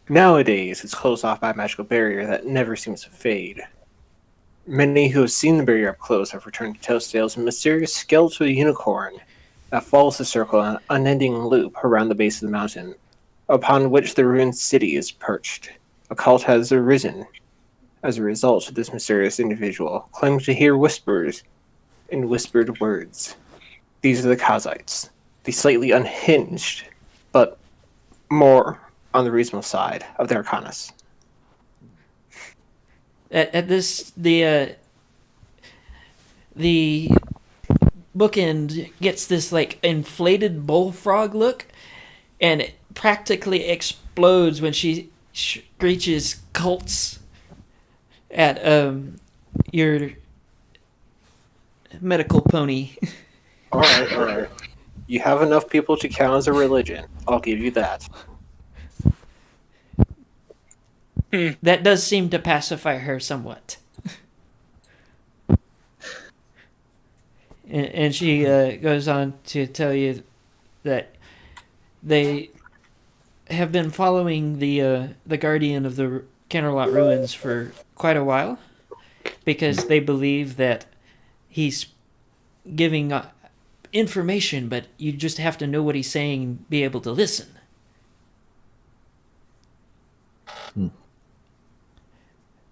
F: Nowadays, it's closed off by a magical barrier that never seems to fade. Many who have seen the barrier up close have returned to tell tales of a mysterious skeletal unicorn that follows the circle in an unending loop around the base of the mountain, upon which the ruined city is perched. A cult has arisen as a result of this mysterious individual, claiming to hear whispers in whispered words. These are the Kazites, the slightly unhinged, but more on the reasonable side of the Arcanas.
A: At this, the bookend gets this like inflated bullfrog look, and it practically explodes when she screeches cults at your medical pony.
F: Alright. You have enough people to count as a religion. I'll give you that.
A: That does seem to pacify her somewhat. And she goes on to tell you that they have been following the guardian of the Canterlot ruins for quite a while, because they believe that he's giving information, but you just have to know what he's saying and be able to listen.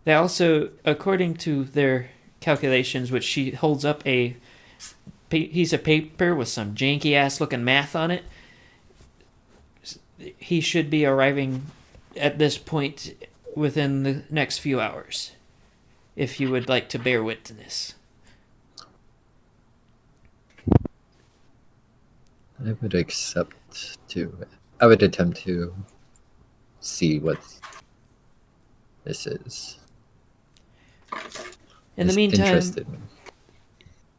A: They also, according to their calculations, which she holds up a piece of paper with some janky ass looking math on it, he should be arriving at this point within the next few hours, if you would like to bear witness.
E: I would I would attempt to see what this is.
A: In the
E: This
A: meantime,
E: interested me.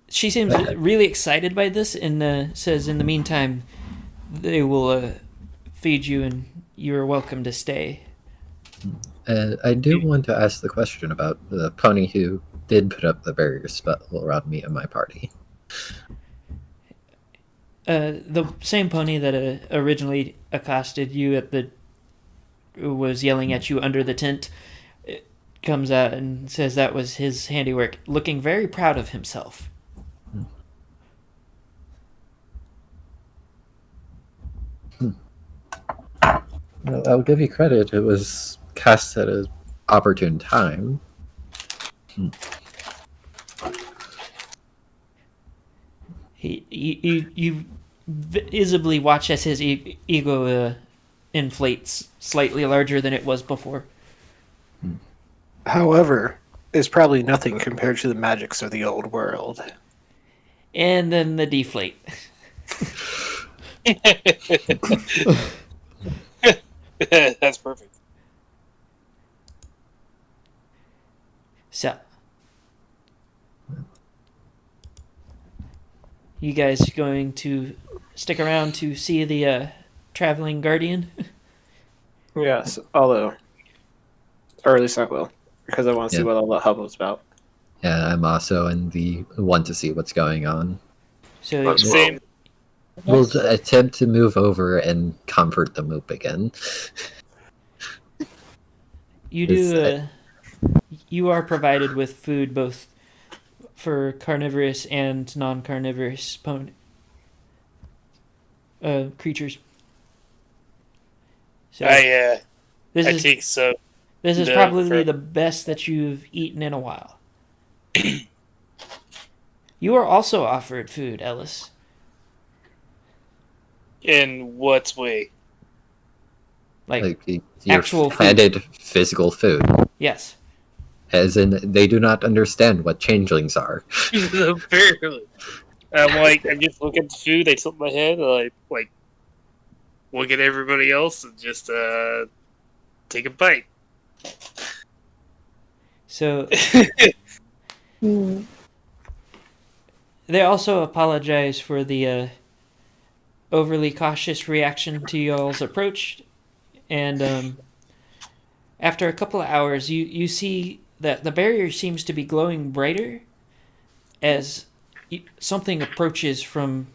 A: she seems really excited by this, and says in the meantime they will feed you and you're welcome to stay.
E: I do want to ask the question about the pony who did put up the barrier spell around me and my party.
A: The same pony that originally accosted you was yelling at you under the tent, comes out and says that was his handiwork, looking very proud of himself.
E: Well, I'll give you credit. It was cast at an opportune time.
A: You visibly watch as his ego inflates slightly larger than it was before.
F: However, it's probably nothing compared to the magics of the old world.
A: And then the deflate.
B: That's perfect.
A: So, you guys going to stick around to see the traveling guardian?
F: Yes, although, or at least I will, because I want to see
E: Yeah.
F: what all that hubbub's about.
E: Yeah, I'm also in the one to see what's going on.
A: So
D: That's
B: Same.
E: We'll attempt to move over and comfort the moop again.
A: you
E: Is
A: do. You are provided with food both for carnivorous and non-carnivorous creatures. So
B: I
A: this
B: I
A: is
B: think so.
A: this is
B: the-
A: probably
B: for-
A: the best that you've eaten in a while. You are also offered food, Ellis.
B: In what way?
A: Like
E: You're
A: actual food.
E: handed physical food.
A: yes.
E: As in, they do not understand what changelings are.
B: Apparently. I'm like, I just look at the food, I tilt my head, I like look at everybody else and just take a bite.
A: So
C: Hmm.
A: they also apologize for the overly cautious reaction to y'all's approach, and after a couple of hours, you see that the barrier seems to be glowing brighter as something approaches from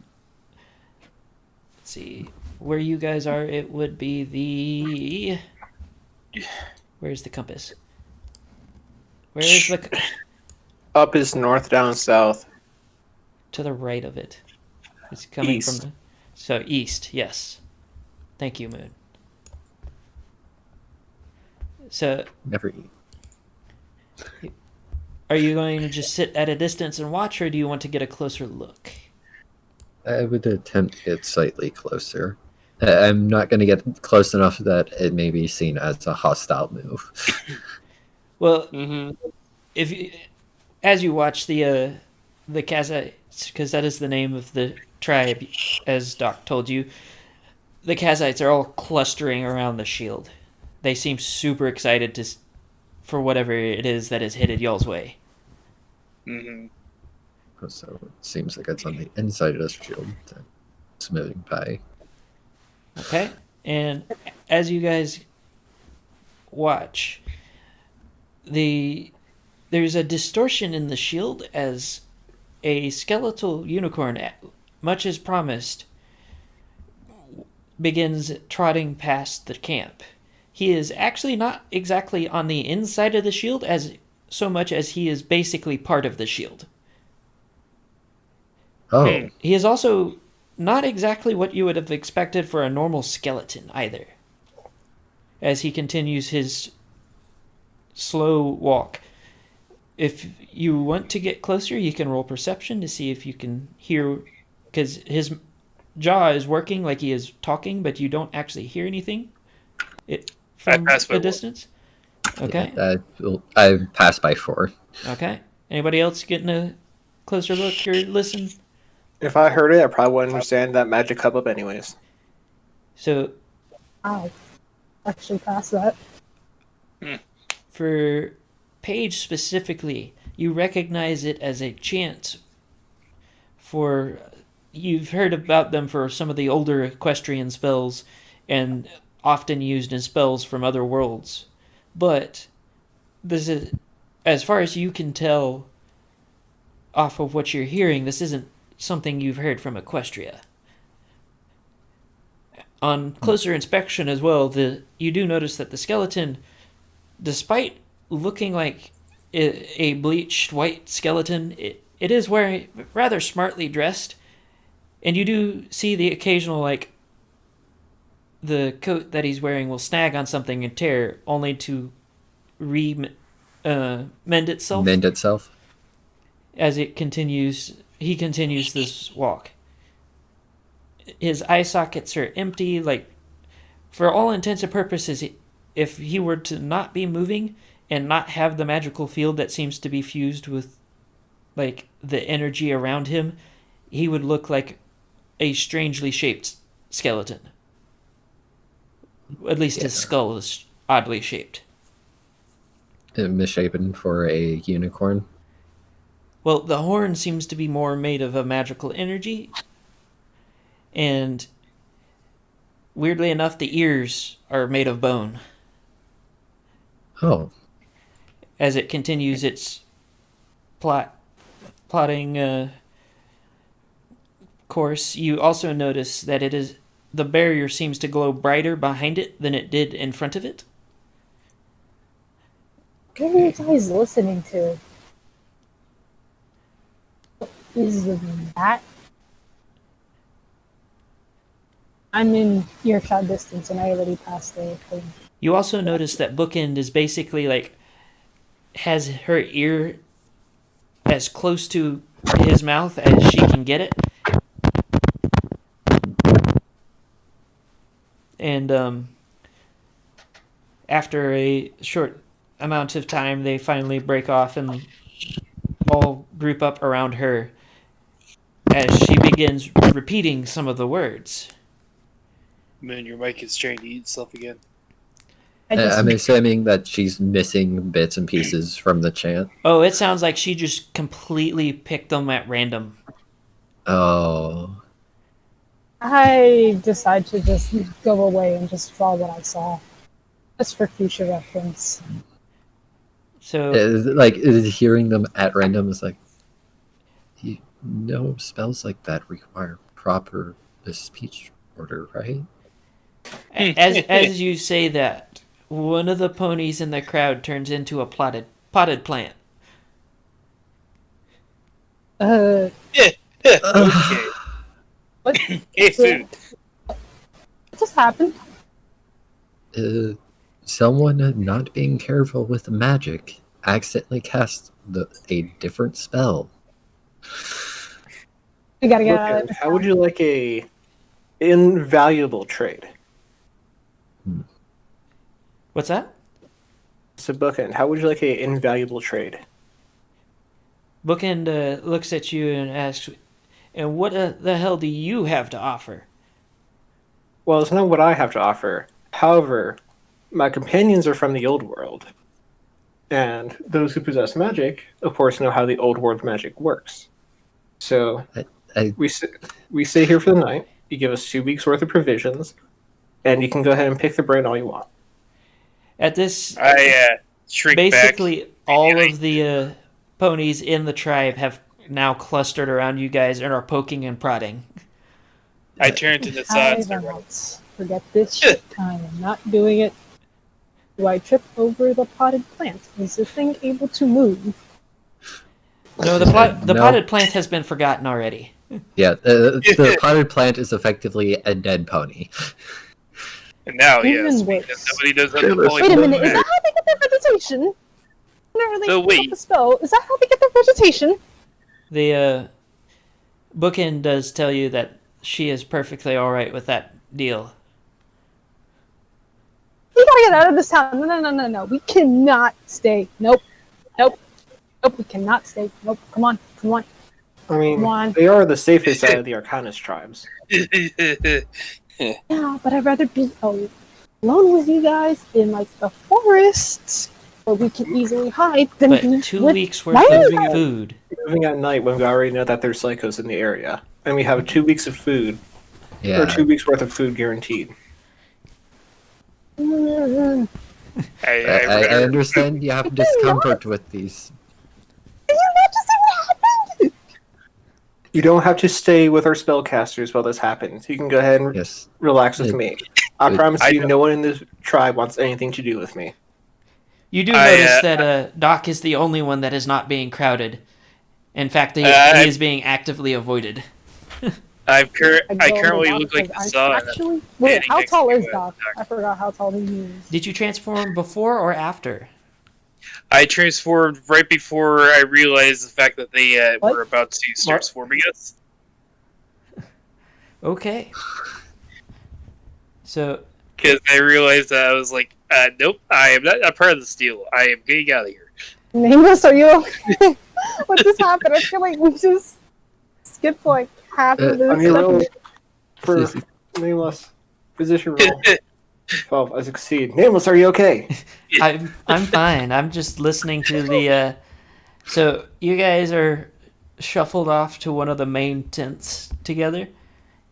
A: see. Where you guys are, it would be the. Where's the compass? Where is the.
F: Up is north, down south.
A: To the right of it. It's coming
F: East.
A: from the. So, east, yes. Thank you, Moon. So,
E: Never eat.
A: are you going to just sit at a distance and watch, or do you want to get a closer look?
E: I would attempt to get slightly closer. I'm not going to get close enough that it may be seen as a hostile move.
A: Well,
B: Mm-hmm.
A: if you, as you watch the Kazites, because that is the name of the tribe, as Doc told you, the Kazites are all clustering around the shield. They seem super excited for whatever it is that is headed y'all's way.
B: Mm-hmm.
E: So it seems like it's on the inside of the shield. It's moving by.
A: Okay, and as you guys watch, there's a distortion in the shield as a skeletal unicorn, much as promised, begins trotting past the camp. He is actually not exactly on the inside of the shield as so much as he is basically part of the shield.
E: Oh,
A: He is also not exactly what you would have expected for a normal skeleton either. As he continues his slow walk. If you want to get closer, you can roll perception to see if you can hear, because his jaw is working like he is talking, but you don't actually hear anything from
B: passed by
A: a
B: one.
A: distance. Okay.
E: I passed by 4.
A: Okay. Anybody else getting a closer look or listen?
F: If I heard it, I probably wouldn't understand that magic cup up anyways.
A: So
C: Wow. Actually passed that.
A: for Paige specifically, you recognize it as a chant for. You've heard about them for some of the older equestrian spells and often used in spells from other worlds. But this is, as far as you can tell off of what you're hearing, this isn't something you've heard from Equestria. On closer inspection as well, you do notice that the skeleton, despite looking like a bleached white skeleton, it is wearing rather smartly dressed, and you do see the occasional the coat that he's wearing will snag on something and tear, only to mend itself
E: Mend itself.
A: as it continues. He continues this walk. His eye sockets are empty. Like, for all intents and purposes, if he were to not be moving and not have the magical field that seems to be fused with, like, the energy around him, he would look like a strangely shaped skeleton. At least his skull is oddly shaped.
E: Misshapen for a unicorn.
A: Well, the horn seems to be more made of a magical energy, and weirdly enough, the ears are made of bone.
E: Oh,
A: As it continues its plotting course, you also notice that the barrier seems to glow brighter behind it than it did in front of it.
C: What are you guys listening to? What is that? I'm in earshot distance and I already passed the thing.
A: You also notice that Bookend is basically has her ear as close to his mouth as she can get it. And after a short amount of time, they finally break off and all group up around her as she begins repeating some of the words.
B: Man, your mic is trying to eat itself again.
E: I'm assuming that she's missing bits and pieces from the chant.
A: Oh, it sounds like she just completely picked them at random.
E: Oh.
C: I decide to just go away and just draw what I saw. Just for future reference.
A: So,
E: Hearing them at random is like, spells like that require proper speech order, right?
A: As you say that, one of the ponies in the crowd turns into a potted plant.
C: Uh,
B: Okay.
C: what,
B: Hey, food.
C: what just happened?
E: Someone not being careful with the magic accidentally cast a different spell.
C: We gotta get out
F: Okay,
C: of this.
F: how would you like a invaluable trade?
A: What's that?
F: So Bookend, how would you like a invaluable trade?
A: Bookend looks at you and asks, "And what the hell do you have to offer?"
F: Well, it's not what I have to offer. However, my companions are from the old world. And those who possess magic, of course, know how the old world magic works. So
E: I
F: we stay here for the night. You give us 2 weeks worth of provisions, and you can go ahead and pick the brain all you want.
A: At this,
B: I shrink
A: basically
B: back.
A: all of the ponies in the tribe have now clustered around you guys and are poking and prodding.
B: I turn to the
C: I
B: side.
C: won't forget this shit. I am not doing it. Do I trip over the potted plant? Is the thing able to move?
A: No, the
E: No.
A: potted plant has been forgotten already.
E: Yeah, the potted plant is effectively a dead pony.
B: And now,
C: Even
B: yes,
C: worse.
B: because nobody knows how to
D: Wait
C: Wait a minute, is
B: polyglot.
C: that how they get their vegetation? Whenever they
B: No,
C: pick
B: wait.
C: up the spell, is that how they get their vegetation?
A: The bookend does tell you that she is perfectly all right with that deal.
C: We gotta get out of this town. No. We cannot stay. Nope. We cannot stay. Nope. Come on.
F: I mean,
C: Come on.
F: they are the safest out of the Arcanist tribes.
C: Yeah, but I'd rather be alone with you guys in like the forest where we can easily hide than
A: But
C: be
A: 2
C: with...
A: weeks
C: Why
A: worth
C: are
A: of
C: you-
A: food.
F: Moving at night when we already know that there's psychos in the area. And we have 2 weeks of food,
E: Yeah,
F: or 2 weeks worth of food guaranteed.
C: Mm,
E: I understand you have discomfort with these.
C: Can you not just say what happened?
F: You don't have to stay with our spellcasters while this happens. You can go ahead and
E: Yes,
F: relax with me. I
E: Wait,
F: promise
B: I
F: you,
B: know-
F: no one in this tribe wants anything to do with me.
A: You do
B: I,
A: notice that Doc is the only one that is not being crowded. In fact, he is being actively avoided.
B: I
C: go
B: currently
C: to
B: look
C: Doc
B: like the
C: because
B: sun.
C: I'm actually... Wait,
B: standing
C: how
B: next
C: tall
B: to
C: is
B: a
C: Doc? I forgot how tall he is.
A: Did you transform before or after?
B: I transformed right before I realized the fact that they
C: What?
B: were about to start
F: What?
B: swarming us.
A: Okay. So,
B: Because I realized that I was like, nope, I am not a part of this deal. I am getting out of here.
C: Nameless, are you okay? What just happened? I feel like we just skipped like half of this.
F: On your roll for Nameless, position roll. 12, I succeed. Nameless, are you okay?
A: I'm fine. I'm just listening to the. So you guys are shuffled off to one of the main tents together,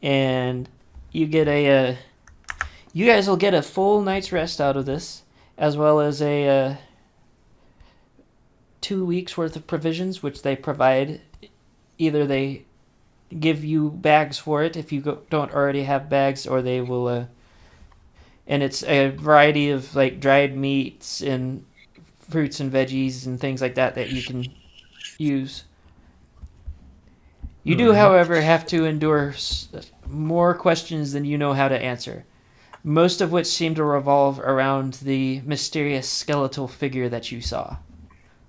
A: and you get a. You guys will get a full night's rest out of this, as well as a 2 weeks worth of provisions, which they provide. Either they give you bags for it if you don't already have bags, or they will. And it's a variety of like dried meats and fruits and veggies and things like that that you can use. You do, however, have to endure more questions than you know how to answer, most of which seem to revolve around the mysterious skeletal figure that you saw.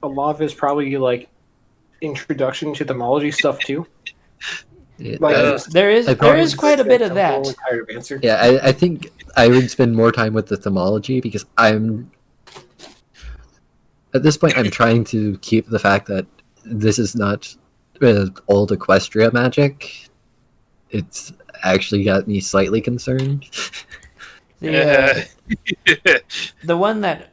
F: A lot of it's probably like introduction to themology stuff too.
E: Yeah,
F: Like
A: There is
E: probably-
A: quite a bit of
F: I'm
A: that.
F: totally tired of answer.
E: yeah. I think I would spend more time with the themology because I'm at this point I'm trying to keep the fact that this is not old Equestria magic. It's actually got me slightly concerned.
A: The one that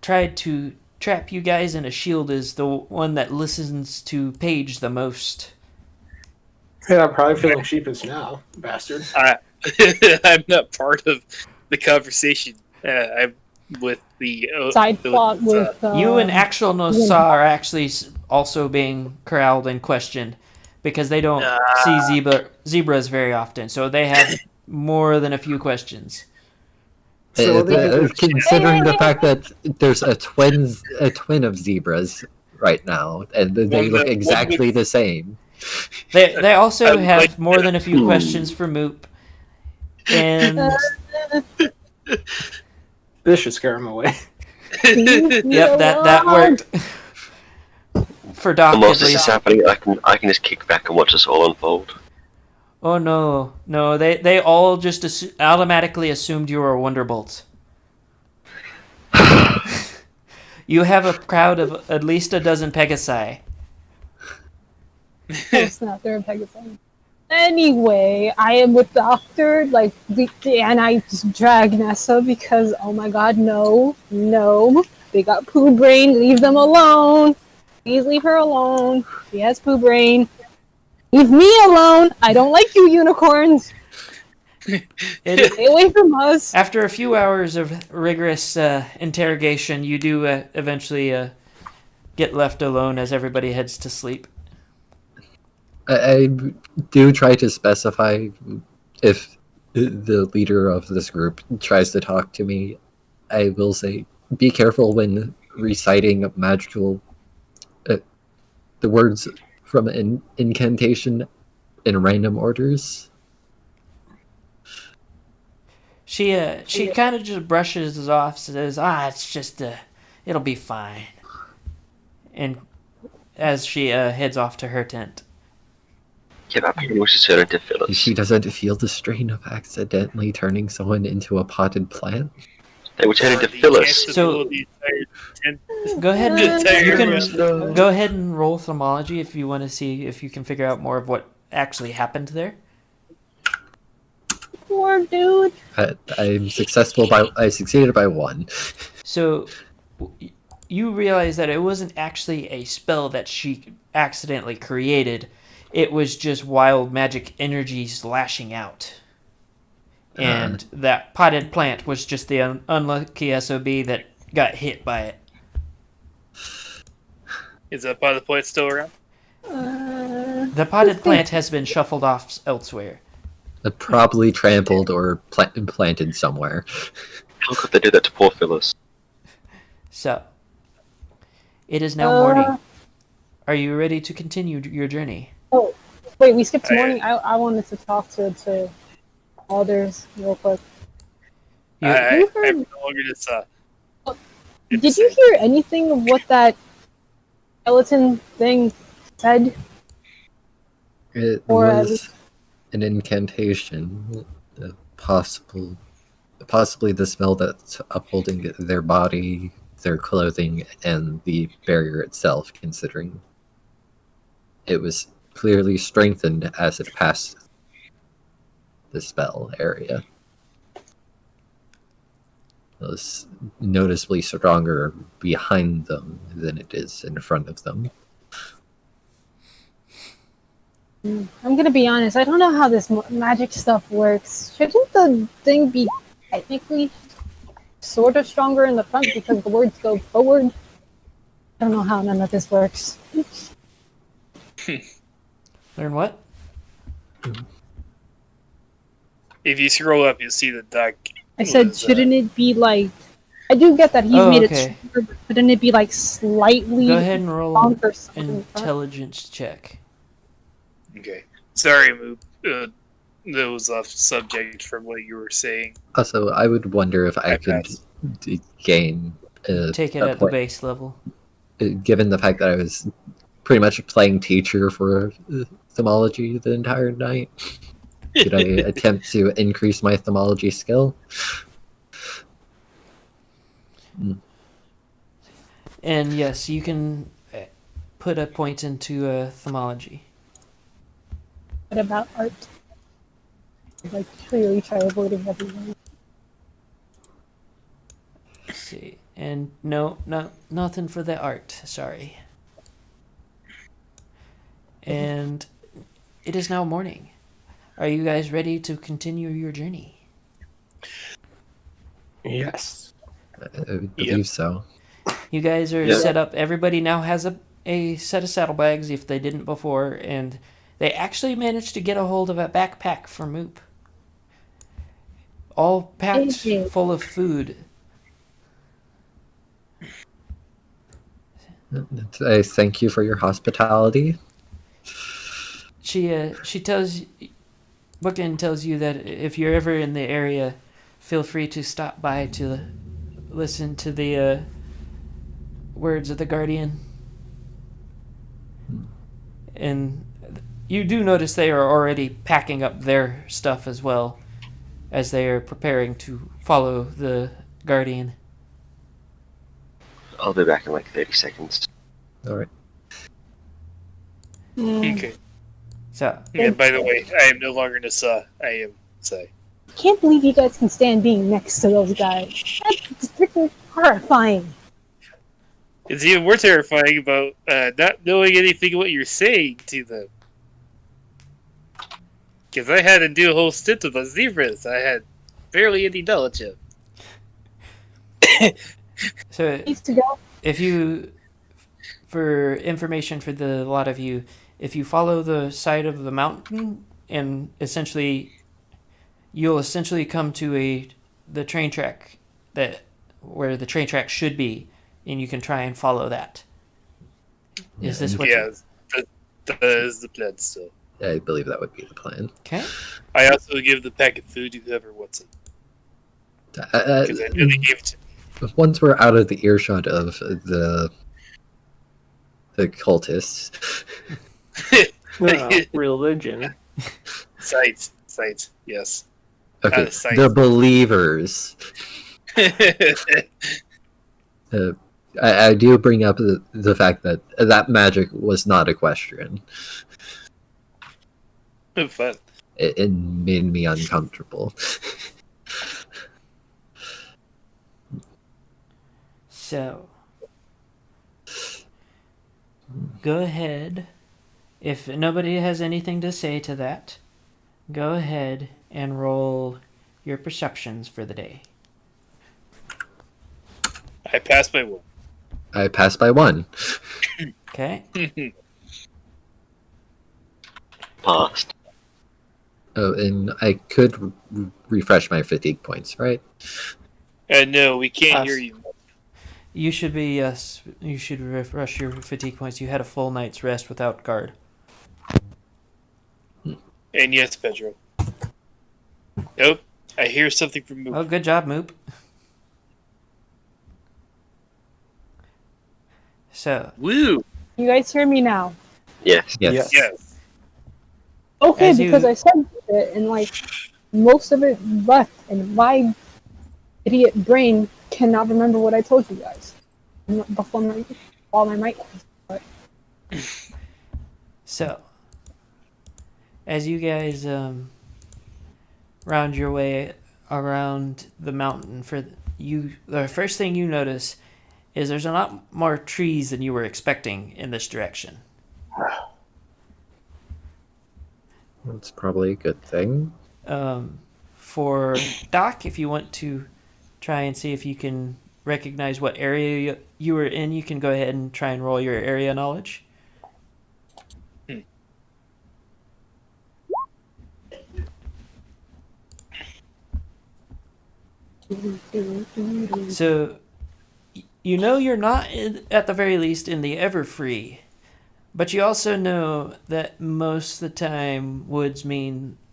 A: tried to trap you guys in a shield is the one that listens to Paige the most.
F: Yeah, I'm probably feeling sheepish now, bastard.
B: I'm not part of the conversation. I'm with the
C: Side plot with
A: You and actual Nosa are actually also being corralled and questioned. because they don't see zebras very often, so they have more than a few questions.
F: So
E: Considering the fact that there's a twin of zebras right now, and they look exactly the same.
A: They also
B: I
A: have
B: like-
A: more than a few questions for Moop, and
F: this should scare him away.
A: yep, that worked for Doc
D: And
A: at
D: whilst this is
A: least.
D: happening, I can just kick back and watch this all unfold.
A: Oh no, they all just automatically assumed you were Wonderbolt. You have a crowd of at least a dozen Pegasi.
C: Oh snap, they're in Pegasus. Anyway, I am with Doctor, and I just drag Nessa because, oh my god, no, they got poo brain, leave them alone. Please leave her alone. She has poo brain. Leave me alone. I don't like you, unicorns. Stay away from us.
A: After a few hours of rigorous interrogation, you do eventually get left alone as everybody heads to sleep.
E: I do try to specify if the leader of this group tries to talk to me. I will say, be careful when reciting magical the words from an incantation in random orders.
A: She kind of just brushes it off, says, it's just, it'll be fine. And as she heads off to her tent.
D: Yeah, that pretty much turn into Phyllis.
E: She doesn't feel the strain of accidentally turning someone into a potted plant.
D: They would turn into
B: The
D: Phyllis.
B: chance
A: So-
B: of the entire
A: Go ahead.
B: Entire
A: You can
B: rest
A: go ahead and roll thermology if you want to see if you can figure out more of what actually happened there.
C: Poor dude.
E: I succeeded by 1.
A: So you realize that it wasn't actually a spell that she accidentally created. It was just wild magic energies lashing out. And that potted plant was just the unlucky SOB that got hit by it.
B: Is that part of the point still around?
A: The potted plant has been shuffled off elsewhere.
E: Probably trampled or planted somewhere.
D: How could they do that to poor Phyllis?
A: So, it is now morning. Are you ready to continue your journey?
C: Oh, wait, we skipped
B: I-
C: morning. I wanted to talk to others real quick.
A: You-
B: I
C: heard-
B: no longer just
C: Did you hear anything of what that skeleton thing said?
E: It
C: Or at
E: was
C: least-
E: an incantation, possibly the spell that's upholding their body, their clothing, and the barrier itself, considering it was clearly strengthened as it passed the spell area. It was noticeably stronger behind them than it is in front of them.
C: I'm gonna be honest. I don't know how this magic stuff works. Shouldn't the thing be technically sort of stronger in the front because the words go forward? I don't know how none of this works.
A: Learn what?
B: if you scroll up, you'll see the duck.
C: I said, shouldn't it be like? I do get that he's made
A: okay.
C: it stronger, but shouldn't it be like slightly
A: Go ahead and roll
C: stronger?
A: an
C: something in the front?
A: intelligence check.
B: Okay, sorry, Moop. That was off subject from what you were saying.
E: Also, I would wonder if I could
B: pass.
E: gain
A: Take it
E: a
A: at the
E: point,
A: base level.
E: given the fact that I was pretty much playing teacher for themology the entire night. Could I attempt to increase my themology skill?
A: And yes, you can put a point into themology.
C: What about art? Like clearly try avoiding everyone.
A: Let's see. And no, nothing for the art. Sorry. And it is now morning. Are you guys ready to continue your journey?
F: Yes.
E: I believe so.
A: You guys are
D: Yeah.
A: set up. Everybody now has a set of saddlebags if they didn't before, and They actually managed to get a hold of a backpack for Moop. All packed
C: Okay.
A: full of food.
E: I thank you for your hospitality.
A: She tells Bookend tells you that if you're ever in the area, feel free to stop by to listen to the words of the Guardian. And you do notice they are already packing up their stuff as well, as they are preparing to follow the Guardian.
D: I'll be back in like 30 seconds.
E: All right.
B: Okay.
A: So,
B: And by the way, I am no longer Nasa. I am Sai.
C: I can't believe you guys can stand being next to those guys. That's freaking horrifying.
B: It's even more terrifying about not knowing anything of what you're saying to them. Because I had to do a whole stint of the zebras. I had barely any knowledge of.
A: so
C: Needs to go.
A: if you, for information for the lot of you, if you follow the side of the mountain and you'll essentially come to the train track where the train track should be, and you can try and follow that. Is this what?
B: Yeah, that is the plan still.
E: I believe that would be the plan.
A: Okay.
B: I also give the packet food to whoever wants it. Because I know they gave it to me.
E: Once we're out of the earshot of the cultists,
F: Religion.
B: Sight, yes.
E: okay,
B: sight.
E: the believers. I do bring up the fact that magic was not equestrian.
B: Fun.
E: It made me uncomfortable.
A: So, go ahead. If nobody has anything to say to that, go ahead and roll your perceptions for the day.
B: I passed my one.
E: I passed by 1.
A: Okay.
D: Passed.
E: Oh, and I could refresh my fatigue points, right?
B: No, we can't
F: Pass.
B: hear you.
A: You should be, yes. You should refresh your fatigue points. You had a full night's rest without guard.
B: And yes, Pedro. Nope. I hear something from Moop.
A: Oh, good job, Moop. So,
B: Woo!
C: You guys hear me now?
D: Yes.
E: Yes.
B: Yes.
C: Okay,
A: As you-
C: because I said it and like most of it left, and my idiot brain cannot remember what I told you guys before while my mic.
A: So, as you guys round your way around the mountain, the first thing you notice is there's a lot more trees than you were expecting in this direction.
E: That's probably a good thing.
A: For Doc, if you want to try and see if you can recognize what area you were in, you can go ahead and try and roll your area knowledge. So, you know you're not, at the very least, in the Everfree, but you also know that most of the time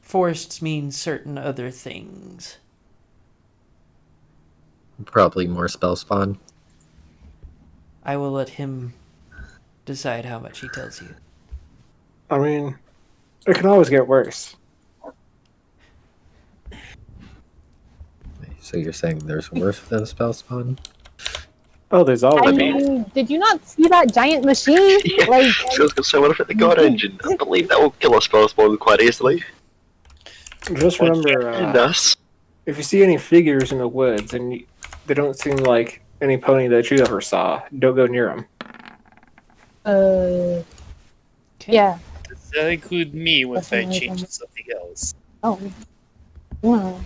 A: forests mean certain other things.
E: Probably more spell spawn.
A: I will let him decide how much he tells you.
F: I mean, it can always get worse.
E: So you're saying there's worse than spell spawn?
F: Oh, there's
C: I
F: always.
C: mean, did you not see that giant machine?
D: Yeah.
C: Like,
D: So I was going to say, what if it's the God Engine? I believe that will kill us spell spawn quite easily.
F: Just remember,
D: And us.
F: if you see any figures in the woods and they don't seem like any pony that you ever saw, don't go near them.
A: Okay.
C: yeah.
B: Does that include me if I
C: Definitely.
B: change to something else?
C: Oh. Wow.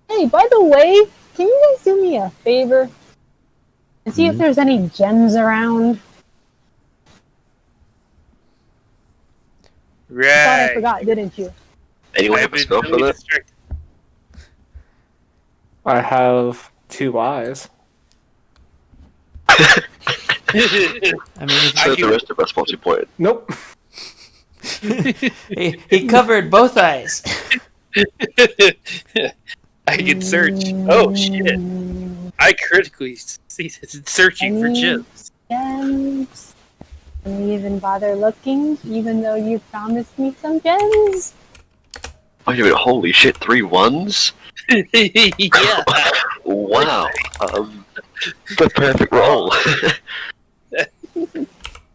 C: Hey, by the way, can you guys do me a favor? And see if there's any gems around? You thought I
B: Right.
C: forgot, didn't you?
D: Anyone
B: I've
D: have a
B: been
D: spell for
B: really
D: that?
B: distracted.
F: I have 2 eyes.
A: I mean,
D: So the rest of us multi-pointed.
F: Nope.
A: he covered both eyes.
B: I can search. Oh shit! I critically succeeded searching for
C: Any
B: gems.
C: gems? Can you even bother looking, even though you promised me some gems?
D: Wait a minute, holy shit, 3 1s?
B: Yeah.
D: Wow. The perfect roll.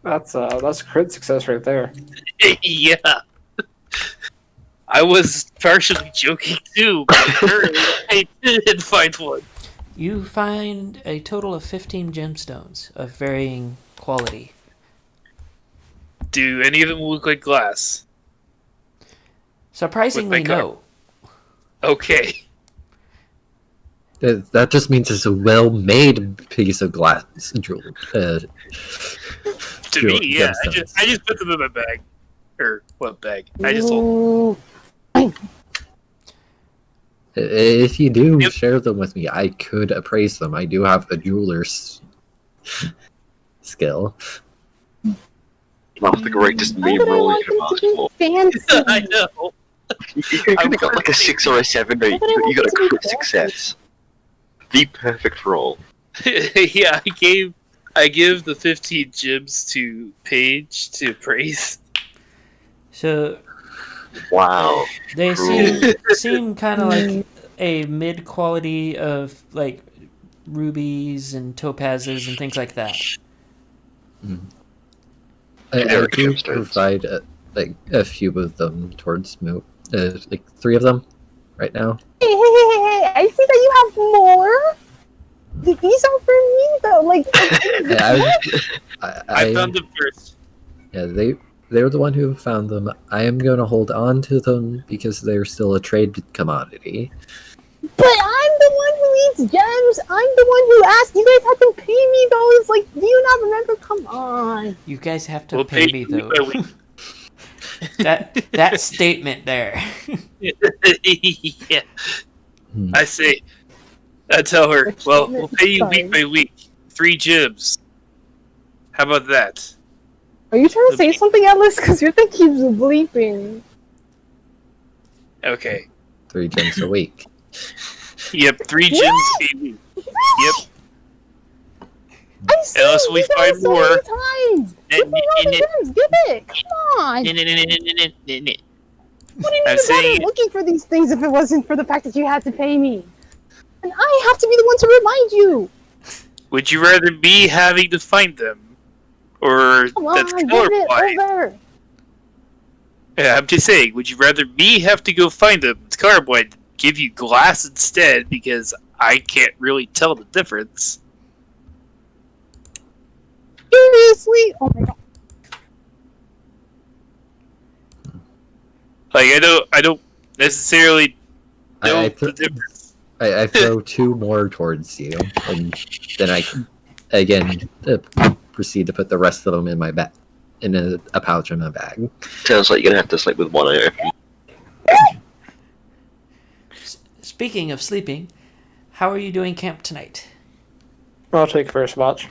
F: That's a crit success right there.
B: Yeah. I was partially joking too, but apparently I did find one.
A: You find a total of 15 gemstones of varying quality.
B: Do any of them look like glass?
A: Surprisingly,
B: With my
A: no.
B: Okay.
E: That just means it's a well-made piece of glass jewel.
B: To
E: Jewel-
B: me, yeah.
E: gemstones.
B: I just put them in my bag. Or what bag? I just hold.
C: Ooh.
E: If you do
B: Yep.
E: share them with me, I could appraise them. I do have a jeweler's skill.
D: Not the greatest
C: Why
D: meme
C: would I
D: roll
C: want
D: you could
C: them
D: have
C: to be
D: asked for.
C: fancy?
B: I know.
D: You could have got like a 6 or a 7, or you got a crit success. The perfect roll.
B: Yeah, I give the 15 gems to Paige to praise.
A: So
D: Wow.
A: they
D: Cool.
A: seem kind of like a mid quality of like rubies and topazes and things like that.
E: I
D: They're
E: do
D: gemstones.
E: provide like a few of them towards Moot. Like 3 of them right now.
C: Hey, I see that you have more. These are for me, though. Like,
B: I found them first.
E: Yeah, they're the one who found them. I am going to hold on to them because they're still a trade commodity.
C: but I'm the one who eats gems. I'm the one who asked. You guys have to pay me those. Like, do you not remember? Come on.
A: You guys have to
B: We'll
A: pay
B: pay
A: me
B: you
A: though.
B: by week.
A: that statement there.
B: Yeah.
E: Hmm.
B: I say, I tell her,
C: Which
B: well,
C: statement?
B: we'll pay you
C: Sorry.
B: week by week. 3 gems. How about that?
C: Are you trying to say something, Atlas? Because your thing keeps bleeping.
B: Okay.
E: 3 gems a week.
B: Yep, 3 gems a week. Yep.
C: I've seen
B: Unless we
C: you guys
B: find
C: so
B: more.
C: many times. Give me all the gems. Give it. Come on. Wouldn't
B: I'm
C: even
B: saying-
C: bother looking for these things if it wasn't for the fact that you had to pay me. And I have to be the one to remind you.
B: Would you rather me having to find them? Or
C: Come
B: that's
C: on, give
B: color
C: it
B: blind?
C: over.
B: Yeah, I'm just saying, would you rather me have to go find them? It's colorblind. Give you glass instead because I can't really tell the difference.
C: Seriously? Oh my god.
B: Like I don't necessarily know
E: I
B: the difference.
E: I throw 2 more towards you, and then I again proceed to put the rest of them in my bag, in a pouch in my bag.
D: Sounds like you're gonna have to sleep with one eye open.
A: Speaking of sleeping, how are you doing camp tonight?
F: I'll take first watch.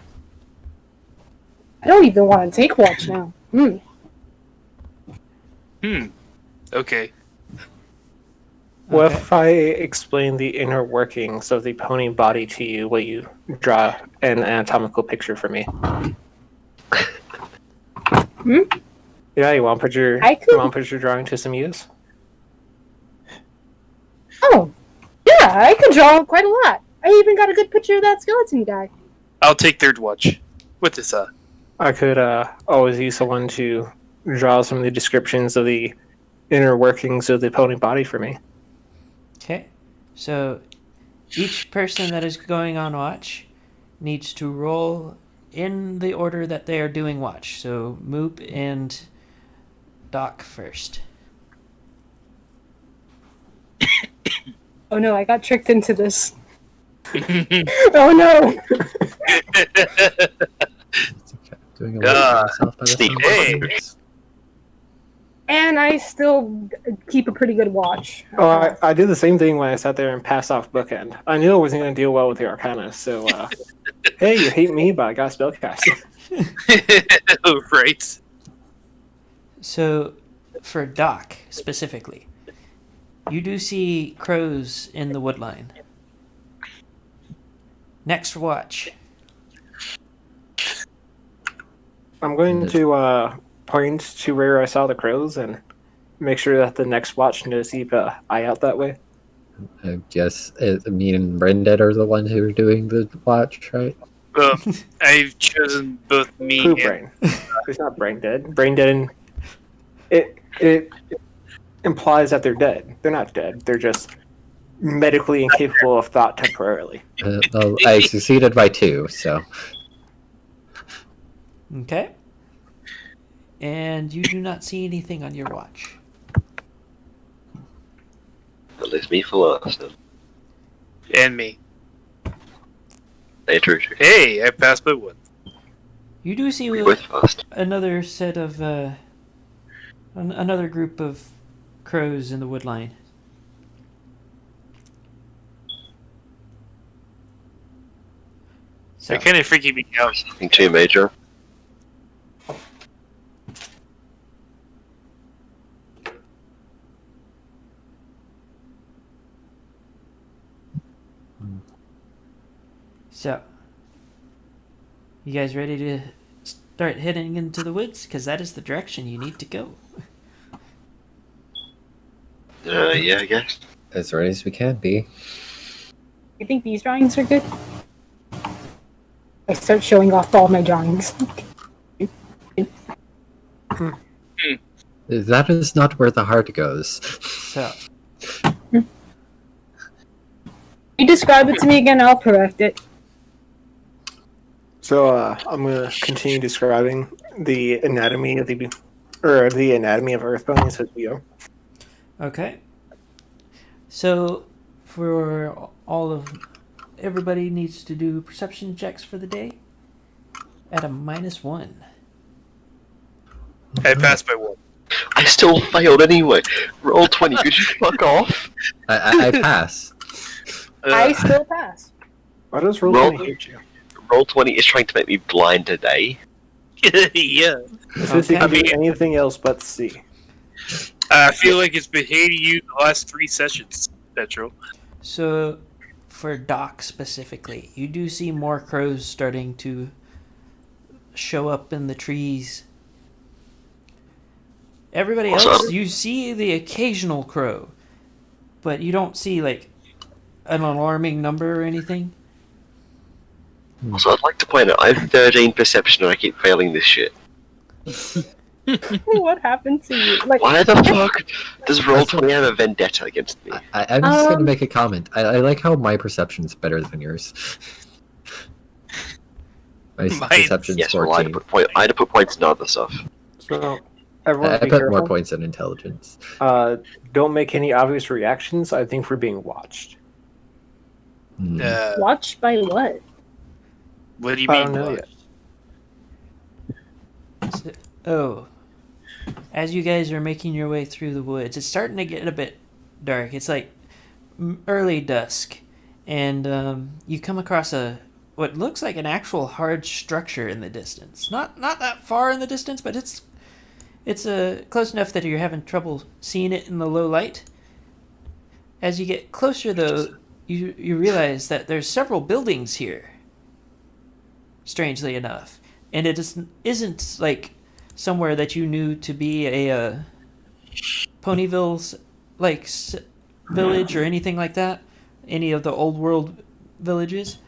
C: I don't even want to take watch now.
B: Okay.
F: What
A: Okay.
F: if I explain the inner workings of the pony body to you while you draw an anatomical picture for me? Yeah, you want to put your drawing to some use?
C: Oh, yeah, I could draw quite a lot. I even got a good picture of that skeleton guy.
B: I'll take third watch. With this
F: I could always use someone to draw some of the descriptions of the inner workings of the pony body for me.
A: Okay. So each person that is going on watch needs to roll in the order that they are doing watch. So Moop and Doc first.
C: Oh no, I got tricked into this. Oh no!
E: It's okay. Doing a lot
B: Ah,
E: myself by the
D: sneak
E: sound of
B: peek.
E: things.
C: And I still keep a pretty good watch.
F: Oh, I did the same thing when I sat there and passed off Bookend. I knew I wasn't going to deal well with the Arcana, so, hey, you hate me, but I got spellcast.
B: Right.
A: So, for Doc specifically, you do see crows in the woodline. Next watch.
F: I'm going to point to where I saw the crows and make sure that the next watch knows to keep an eye out that way.
E: I guess me and Brendan are the ones who are doing the watch, right?
B: Well, I've chosen both me
F: Poo
B: and
F: brain. It's not brain dead. Brain dead. It implies that they're dead. They're not dead. They're just medically incapable of thought temporarily.
E: Well, I succeeded by 2, so
A: Okay. And you do not see anything on your watch.
D: That leaves me for last.
B: and me.
D: Hey, true.
B: Hey, I passed by one.
A: You do see
D: We both fast.
A: another set of another group of crows in the woodline. So,
B: They're kind of freaking me out.
D: Nothing too major.
A: so you guys ready to start heading into the woods? Because that is the direction you need to go.
D: Yeah, I guess.
E: as ready as we can be.
C: You think these drawings are good? I start showing off all my drawings.
E: That is not where the heart goes.
A: So,
C: You describe it to me again, I'll correct it.
F: So I'm going to continue describing the anatomy of the anatomy of Earthbones as we go.
A: okay. So, for all of everybody needs to do perception checks for the day at a -1.
B: I passed by one.
D: I still failed anyway. Roll 20. Could you fuck off?
E: I pass.
C: I still pass.
F: Why does roll
D: Roll-
F: 20 hate you?
D: Roll 20 is trying to make me blind today.
B: Yeah.
F: Since it
A: Okay.
F: can be anything else but C.
B: I feel like it's been hating you the last 3 sessions, Petro.
A: So, for Doc specifically, you do see more crows starting to show up in the trees. Everybody
D: Also-
A: else, you see the occasional crow, but you don't see like an alarming number or anything.
D: Also, I'd like to point out, I have 13 perception and I keep failing this shit.
C: What happened to you? Like,
D: Why the fuck does Roll 20 have a vendetta against me?
E: I'm just going to
C: Um,
E: make a comment. I like how my perception's better than yours. My
B: Mine-
E: perception's
D: Yes, well, I had
E: 14.
D: to put points in other stuff.
F: So, everyone
E: I
F: be
E: put
F: careful.
E: more points in intelligence.
F: Don't make any obvious reactions. I think we're being watched.
E: Hmm.
C: watched by what?
B: What do you
F: I
B: mean?
F: don't know yet.
A: So, oh, as you guys are making your way through the woods, it's starting to get a bit dark. It's like early dusk, and you come across what looks like an actual hard structure in the distance. Not that far in the distance, but it's close enough that you're having trouble seeing it in the low light. As you get closer, though, you realize that there's several buildings here. Strangely enough, and it isn't like somewhere that you knew to be a Ponyville's like village or anything like that. Any of the old world villages.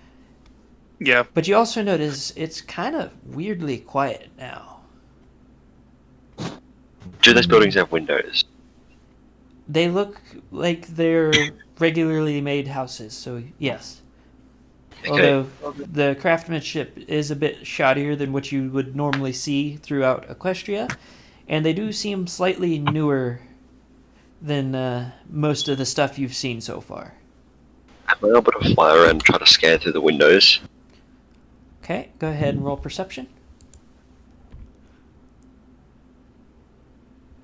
B: Yeah.
A: But you also notice it's kind of weirdly quiet now.
D: Do those buildings have windows?
A: They look like they're regularly made houses, so yes.
D: Okay.
A: Although the craftsmanship is a bit shoddier than what you would normally see throughout Equestria, and they do seem slightly newer than most of the stuff you've seen so far.
D: Am I able to fly around and try to scan through the windows?
A: Okay, go ahead and roll perception.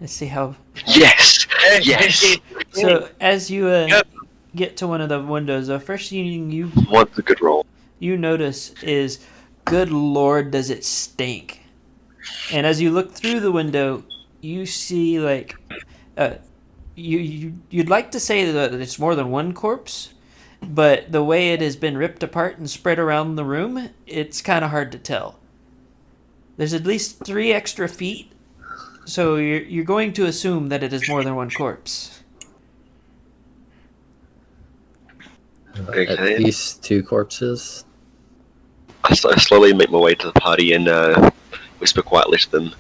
A: Let's see how.
D: Yes! Yes!
A: So as you
B: Yep.
A: get to one of the windows, the first thing
D: What's a good roll?
A: you notice is, good lord, does it stink! And as you look through the window, you see like, you'd like to say that it's more than one corpse, but the way it has been ripped apart and spread around the room, it's kind of hard to tell. There's at least 3 extra feet, so you're going to assume that it is more than one corpse.
D: Okay.
E: At least 2 corpses.
D: I slowly make my way to the party and whisper quietly to them.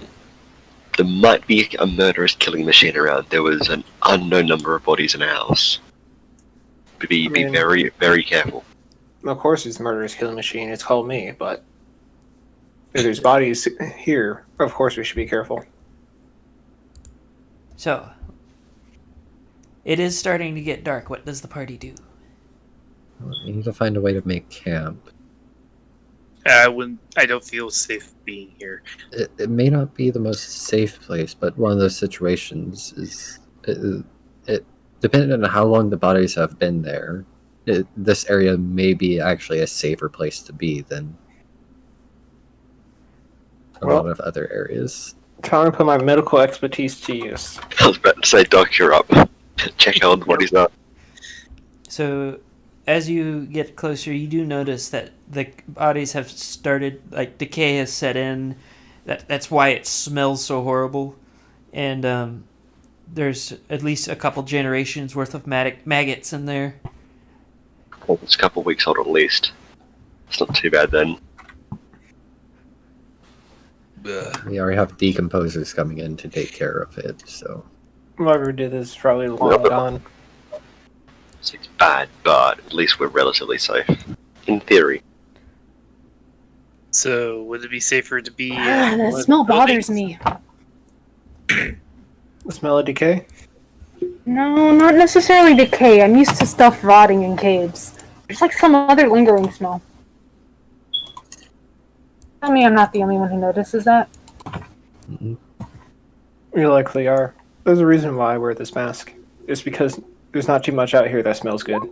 D: There might be a murderous killing machine around. There was an unknown number of bodies in our house. Be very, very careful.
F: Of course, it's a murderous killing machine. It's called me, but if there's bodies here, of course we should be careful.
A: So, it is starting to get dark. What does the party do?
E: We need to find a way to make camp.
B: I don't feel safe being here.
E: It may not be the most safe place, but one of those situations is it depending on how long the bodies have been there. This area may be actually a safer place to be than a lot of other areas.
F: Trying to put my medical expertise to use.
D: I was about to say, Doc, you're up. Check how the bodies are.
A: So, as you get closer, you do notice that the bodies have started, like, decay has set in. That's why it smells so horrible. And there's at least a couple generations worth of maggots in there.
D: Well, it's a couple of weeks old at least. It's not too bad then.
E: We already have decomposers coming in to take care of it, so
F: Whoever did this is probably long gone.
D: It's bad, but at least we're relatively safe. In theory.
B: So, would it be safer to be...
C: That
B: one of
C: smell
B: the
C: bothers
B: buildings?
C: me.
F: The smell of decay?
C: No, not necessarily decay. I'm used to stuff rotting in caves. There's like some other lingering smell. Tell me I'm not the only one who notices that.
F: You likely are. There's a reason why I wear this mask. It's because there's not too much out here that smells good.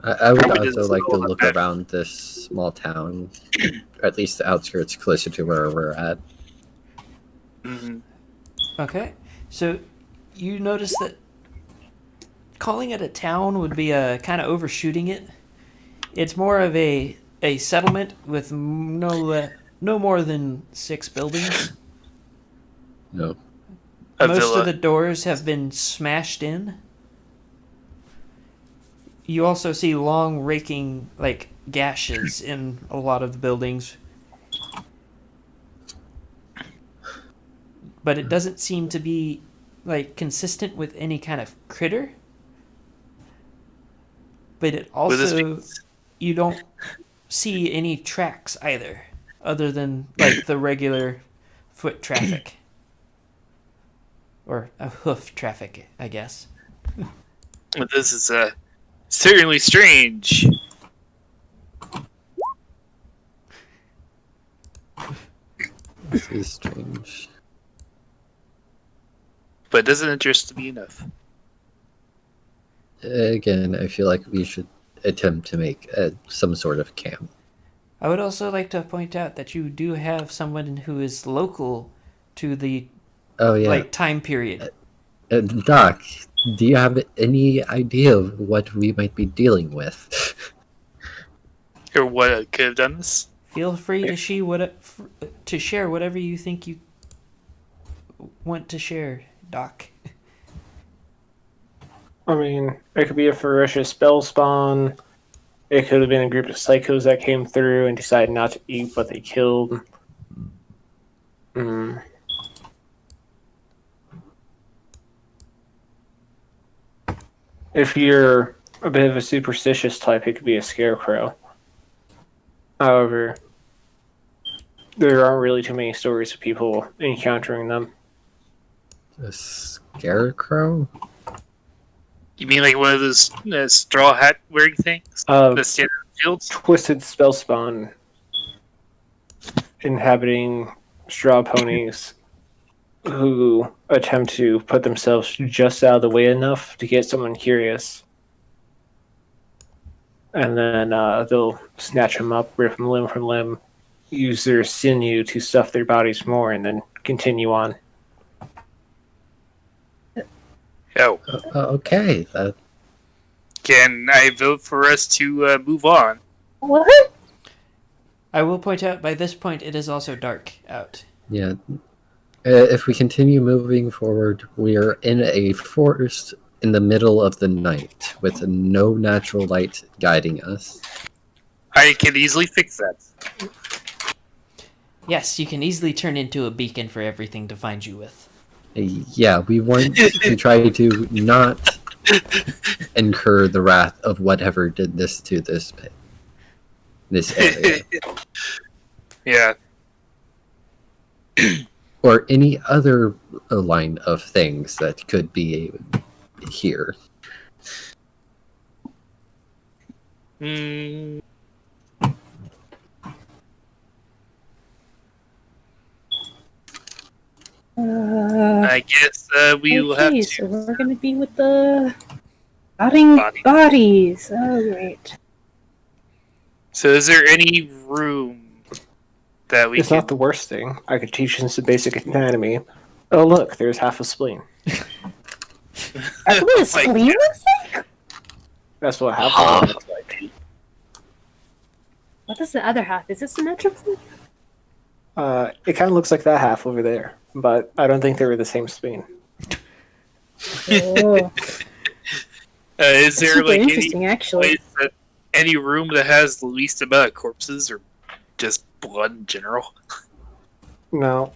E: I would
B: Probably
E: also
B: doesn't
E: like to
B: smell that
E: look
B: bad.
E: around this small town, or at least the outskirts closer to where we're at.
B: Mhm.
A: Okay, so you notice that calling it a town would be kind of overshooting it. It's more of a settlement with no more than 6 buildings.
E: No.
B: A
A: Most
B: villa.
A: of the doors have been smashed in. You also see long raking gashes in a lot of the buildings. But it doesn't seem to be consistent with any kind of critter. But it
B: Would this
A: also
B: be...
A: you don't see any tracks either, other than the regular foot traffic. Or a hoof traffic, I guess.
B: This is certainly strange.
E: This is strange.
B: But it doesn't interest me enough.
E: Again, I feel like we should attempt to make some sort of camp.
A: I would also like to point out that you do have someone who is local to the
E: Oh yeah,
A: time period.
E: Doc, do you have any idea of what we might be dealing with?
B: Or what could have done this?
A: Feel free to share whatever you think you want to share, Doc.
F: I mean, it could be a ferocious spell spawn. It could have been a group of psychos that came through and decided not to eat what they killed. If you're a bit of a superstitious type, it could be a scarecrow. However, there aren't really too many stories of people encountering them.
E: A scarecrow?
B: You mean like one of those straw hat wearing things?
F: Uh,
B: The standard fields?
F: Twisted spell spawn inhabiting straw ponies who attempt to put themselves just out of the way enough to get someone curious. And then they'll snatch them up, rip them limb from limb, use their sinew to stuff their bodies more, and then continue on.
B: Oh,
E: Okay, that
B: can I vote for us to move on?
C: What?
A: I will point out by this point it is also dark out.
E: yeah. If we continue moving forward, we are in a forest in the middle of the night with no natural light guiding us.
B: I can easily fix that.
A: Yes, you can easily turn into a beacon for everything to find you with.
E: Yeah, we want to try to not incur the wrath of whatever did this to this area,
B: Yeah.
E: or any other line of things that could be here.
B: Mm, I guess we will have
C: Okay,
B: to.
C: so we're gonna be with the rotting bodies. Oh, great.
B: So, is there any room that we
F: It's
B: can?
F: not the worst thing. I could teach you some basic anatomy. Oh, look, there's half a spleen.
C: That's what a
B: my
C: spleen looks like?
F: That's what half of it looks like.
C: What is the other half? Is this symmetrical?
F: It kind of looks like that half over there, but I don't think they were the same spleen.
C: Oh,
B: Is
C: that's
B: there
C: super
B: like
C: interesting, actually.
B: any room that has the least amount of corpses or just blood in general?
F: No.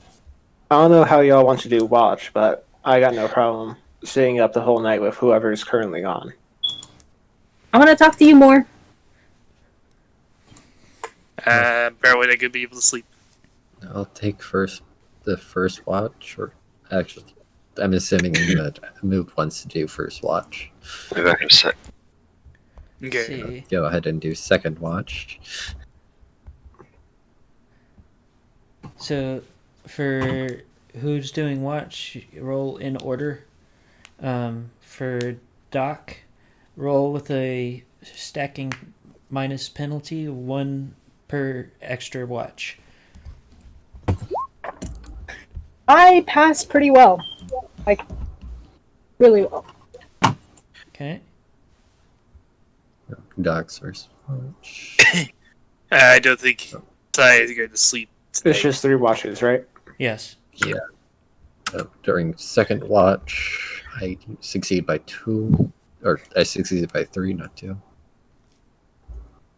F: I don't know how y'all want to do watch, but I got no problem staying up the whole night with whoever is currently gone.
C: I want to talk to you more.
B: Apparently not gonna be able to sleep.
E: I'll take the first watch, or actually, I'm assuming that Moop wants to do first watch.
D: Be back in a sec.
B: Okay.
A: See.
E: Go ahead and do second watch.
A: So, for who's doing watch, roll in order. For Doc, roll with a stacking minus penalty, 1 per extra watch.
C: I passed pretty well. Like, really well.
A: Okay.
E: Doc's first watch.
B: I don't think Sai is going to sleep today.
F: It's just 3 watches, right?
A: Yes.
E: During second watch, I succeed by 2, or I succeeded by 3, not 2.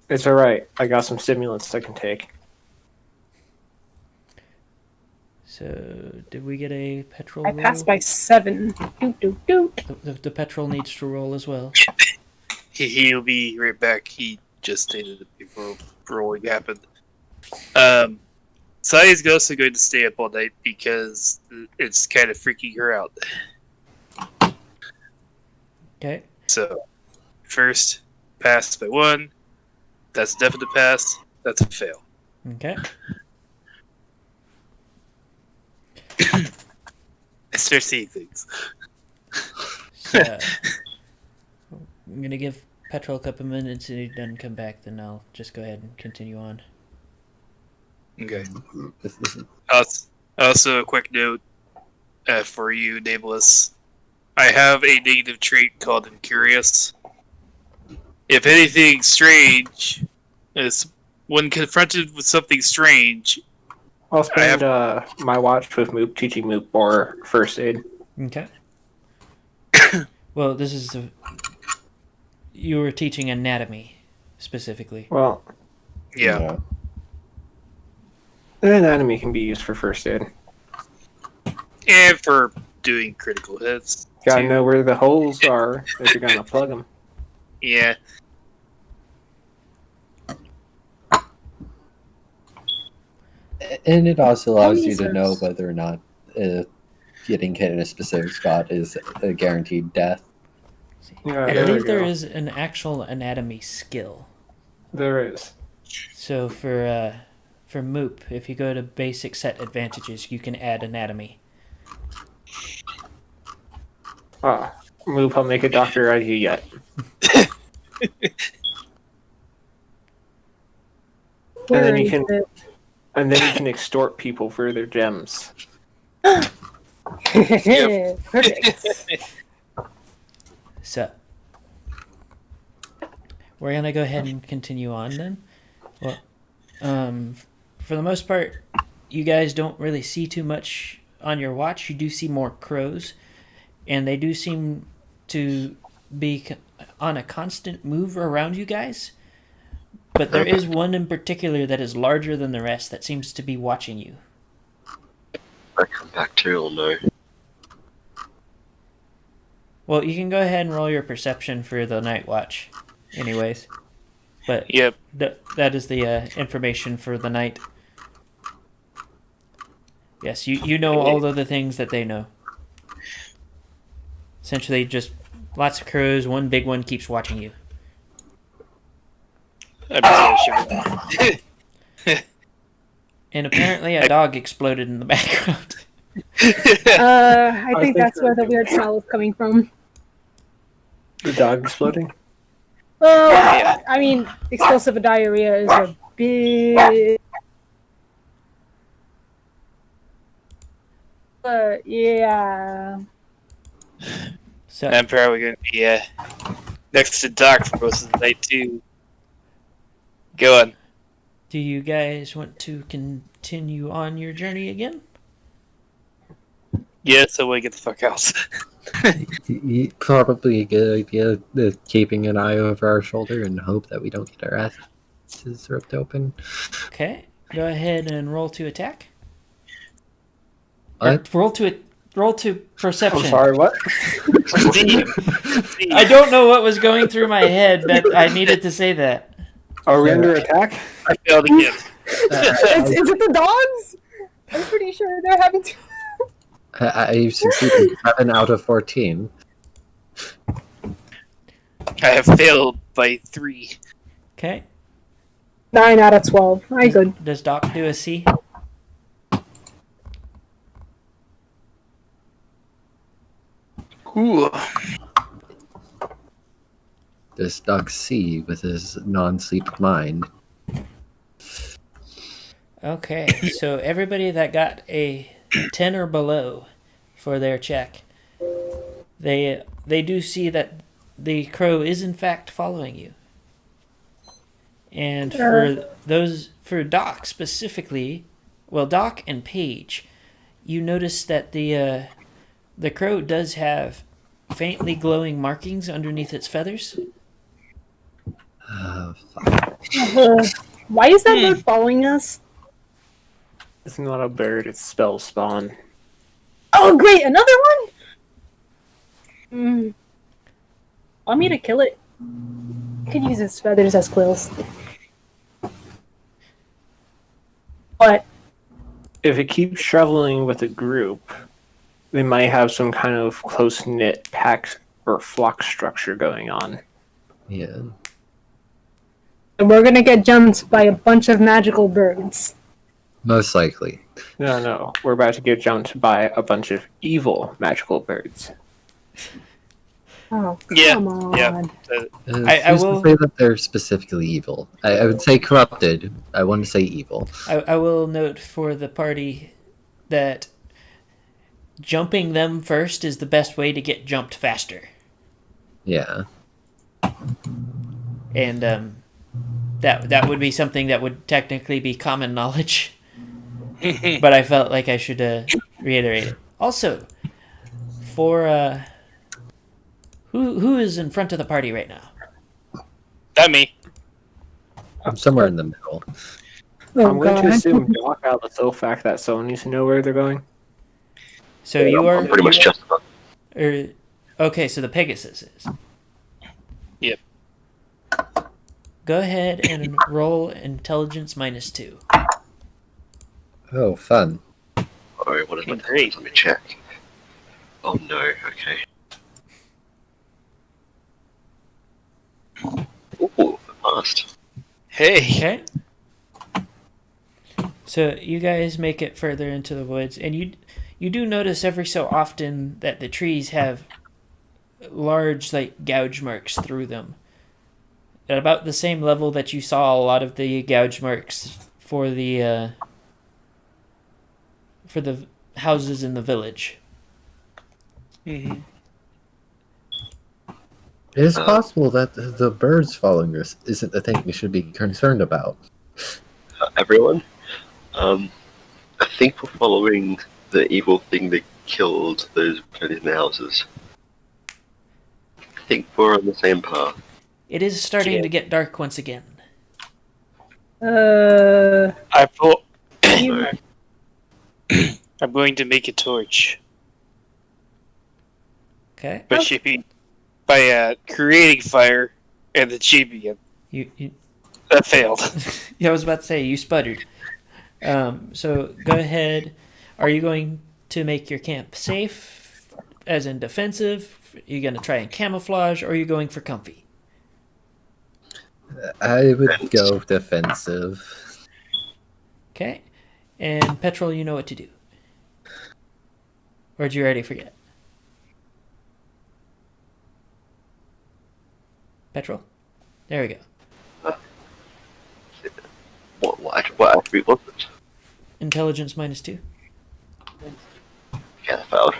F: It's alright. I got some stimulants I can take.
A: So, did we get a petrol
C: I
A: roll?
C: passed by 7. Doot, doot, doot.
A: The petrol needs to roll as well.
B: He'll be right back. He just stated it before rolling happened. Sai is also going to stay up all night because it's kind of freaking her out.
A: Okay.
B: So, first, pass by 1. That's a definite pass. That's a fail.
A: Okay.
B: I start seeing things.
A: So, I'm gonna give petrol a couple minutes, and if he doesn't come back, then I'll just go ahead and continue on.
B: Okay.
E: This is
B: Also, a quick note for you, Nameless. I have a negative trait called Incurious. If anything strange is when confronted with something strange,
F: I'll spend my watch with Moop teaching Moop more first aid.
A: Okay. Well, this is the. You were teaching anatomy, specifically.
F: Well,
B: yeah.
F: anatomy can be used for first aid.
B: And for doing critical hits.
F: Gotta
B: too.
F: know where the holes are if you're gonna plug them.
B: Yeah.
E: And it also allows you to
C: Jesus.
E: know whether or not getting hit in a specific spot is a guaranteed death.
F: Yeah,
A: I
F: there we
A: believe there
F: go.
A: is an actual anatomy skill.
F: There is.
A: So for for Moop, if you go to basic set advantages, you can add anatomy.
F: Move, I'll make a doctor out of you yet.
C: Where
F: then you
C: is
F: can-
C: it?
F: And then you can extort people for their gems.
C: Perfect.
A: So, we're gonna go ahead and continue on then. Well, for the most part, you guys don't really see too much on your watch. You do see more crows, and they do seem to be on a constant move around you guys. But there is one in particular that is larger than the rest that seems to be watching you.
D: I come back to or no?
A: Well, you can go ahead and roll your perception for the night watch, anyways. But
B: Yep.
A: that is the information for the night. Yes, you know all of the things that they know. Essentially, just lots of crows. One big one keeps watching you. And apparently a dog exploded in the background.
C: I think that's where the weird smell is coming from.
F: The dog exploding?
C: Well, I mean, explosive diarrhea is a big. Yeah.
A: So
B: I'm probably going to be next to Doc for most of the night, too. Go on.
A: do you guys want to continue on your journey again?
B: Yeah, so we get the fuck out.
E: Probably a good idea, keeping an eye over our shoulder and hope that we don't get our asses ripped open.
A: Okay, go ahead and roll to attack. Or
E: What?
A: roll to perception.
F: I'm sorry, what?
B: Steve.
A: I don't know what was going through my head that I needed to say that.
F: Are we under attack?
B: I failed again.
C: Is it the dogs? I'm pretty sure they're having to.
E: I succeeded 7 out of 14.
B: I have failed by 3.
A: Okay,
C: 9 out of 12. I good.
A: does Doc do a C?
B: Ooh.
E: This dog C with his non-sleep mind.
A: Okay, so everybody that got a 10 or below for their check, they do see that the crow is in fact following you. And for Doc specifically, well, Doc and Paige, you notice that the crow does have faintly glowing markings underneath its feathers.
E: Fuck.
C: Why is that bird following us?
F: It's not a bird, it's spell spawn.
C: Oh, great! Another one? Want me to kill it? I could use its feathers as quills. But
F: If it keeps traveling with a group, they might have some kind of close-knit pack or flock structure going on.
E: Yeah.
C: we're gonna get jumped by a bunch of magical birds.
E: Most likely.
F: No, we're about to get jumped by a bunch of evil magical birds.
C: Oh,
B: Yeah,
C: come on.
B: yeah.
A: I
E: Who's
A: will-
E: to say that they're specifically evil? I would say corrupted. I want to say evil.
A: I will note for the party that jumping them first is the best way to get jumped faster.
E: Yeah.
A: And that would be something that would technically be common knowledge. But I felt like I should reiterate it. Also, for who is in front of the party right now?
B: That me.
E: I'm somewhere in the middle.
C: Oh,
F: I'm going to
C: God.
F: assume Doc out of the sole fact that someone needs to know where they're going.
A: So you are
D: I'm pretty much just about.
A: okay. So the Pegasus is.
B: Yep.
A: Go ahead and roll intelligence -2.
E: Oh, fun.
D: Oh, what is my
B: Great.
D: Let me check. Oh no, okay. Ooh, I passed.
B: Hey.
A: Okay. So you guys make it further into the woods, and you do notice every so often that the trees have large like gouge marks through them, at about the same level that you saw a lot of the gouge marks for the houses in the village.
B: Mm-hmm.
E: It is possible that the birds following us isn't the thing we should be concerned about.
D: Everyone, I think we're following the evil thing that killed those in the houses. I think we're on the same path.
A: It is starting
B: Yeah.
A: to get dark once again.
B: I pull.
C: You,
B: I'm going to make a torch
A: Okay.
B: by creating fire and then shaping it.
A: You
B: That failed.
A: Yeah, I was about to say you sputtered. So go ahead. Are you going to make your camp safe, as in defensive? Are you going to try and camouflage, or are you going for comfy?
E: I would go defensive.
A: Okay. And Petrol, you know what to do. Or did you already forget? Petrol? There we go.
D: What attribute was it?
A: Intelligence -2.
D: Yeah, I failed.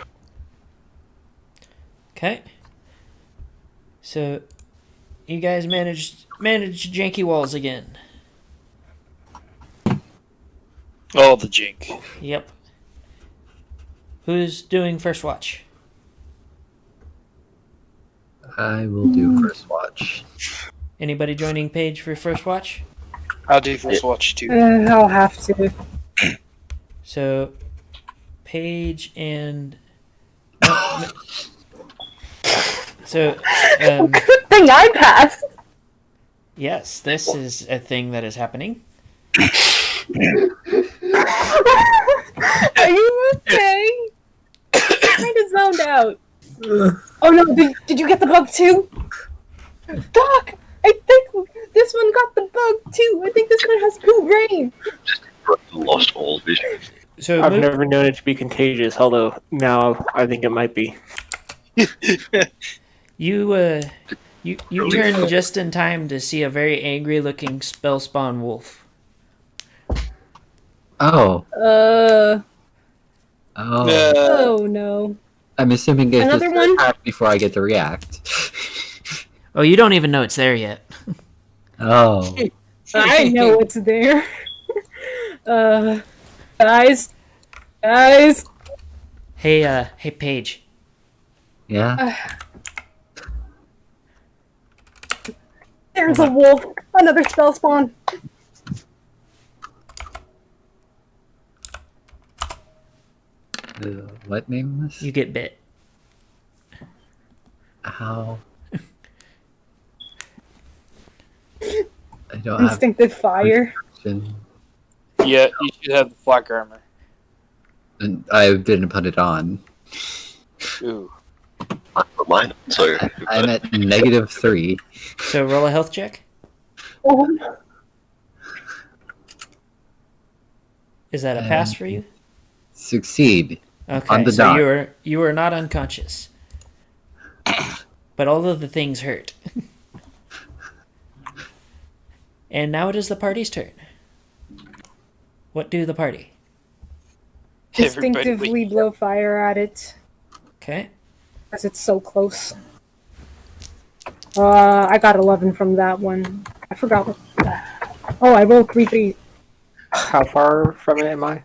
A: Okay. So you guys managed janky walls again.
B: All the jink.
A: Yep. Who's doing first watch?
E: I will do first watch.
A: Anybody joining Paige for first watch?
B: I'll do first watch too.
C: I'll have to.
A: So Paige and so
C: Good thing I passed.
A: yes, this is a thing that is happening.
C: Are you okay? Kind of zoned out. Oh no! Did you get the bug too? Doc, I think this one got the bug too. I think this one has poo brain.
D: Lost all vision.
A: So
F: I've never known it to be contagious, although now I think it might be.
A: you turn just in time to see a very angry looking spellspawn wolf.
E: Oh.
C: Oh
B: Uh,
C: no.
E: I'm assuming it's
C: Another
E: just
C: one?
E: attack before I get to react.
A: Oh, you don't even know it's there yet.
E: Oh.
C: I know it's there. Guys.
A: Hey Paige.
E: Yeah?
C: There's a wolf. Another spell spawn.
E: What name was?
A: You get bit.
E: How? I don't have
C: Instinctive fire.
E: question.
B: yeah, you should have the flak armor.
E: And I didn't put it on.
B: Ooh.
D: I put mine on, so
E: I'm at -3.
A: So roll a health check.
C: Oh,
A: Is that a pass for you?
E: Succeed.
A: Okay,
E: On the
A: so
E: dot.
A: you are not unconscious. But all of the things hurt. And now it is the party's turn. What do the party?
C: instinctively blow fire at it
A: Okay.
C: because it's so close. I got 11 from that one. I forgot what. Oh, I rolled 3.
F: How far from it am I?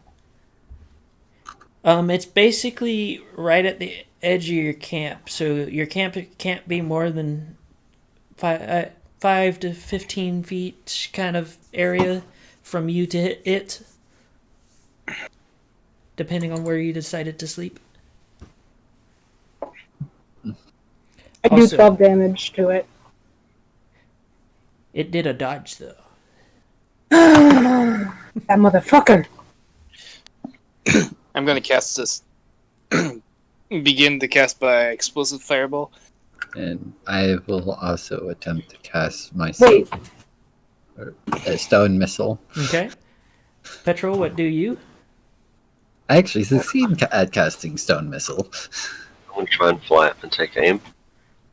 A: It's basically right at the edge of your camp. So your camp can't be more than 5 to 15 feet kind of area from you to it, depending on where you decided to sleep.
C: I do
A: Also-
C: 12 damage to it.
A: It did a dodge though.
C: That motherfucker.
B: I'm gonna cast this. Begin to cast by explosive fireball.
E: And I will also attempt to cast my
C: Wait.
E: a stone missile.
A: Okay. Petrol, what do you?
E: I actually succeed at casting Stone Missile.
D: I'm gonna try and fly up and take aim.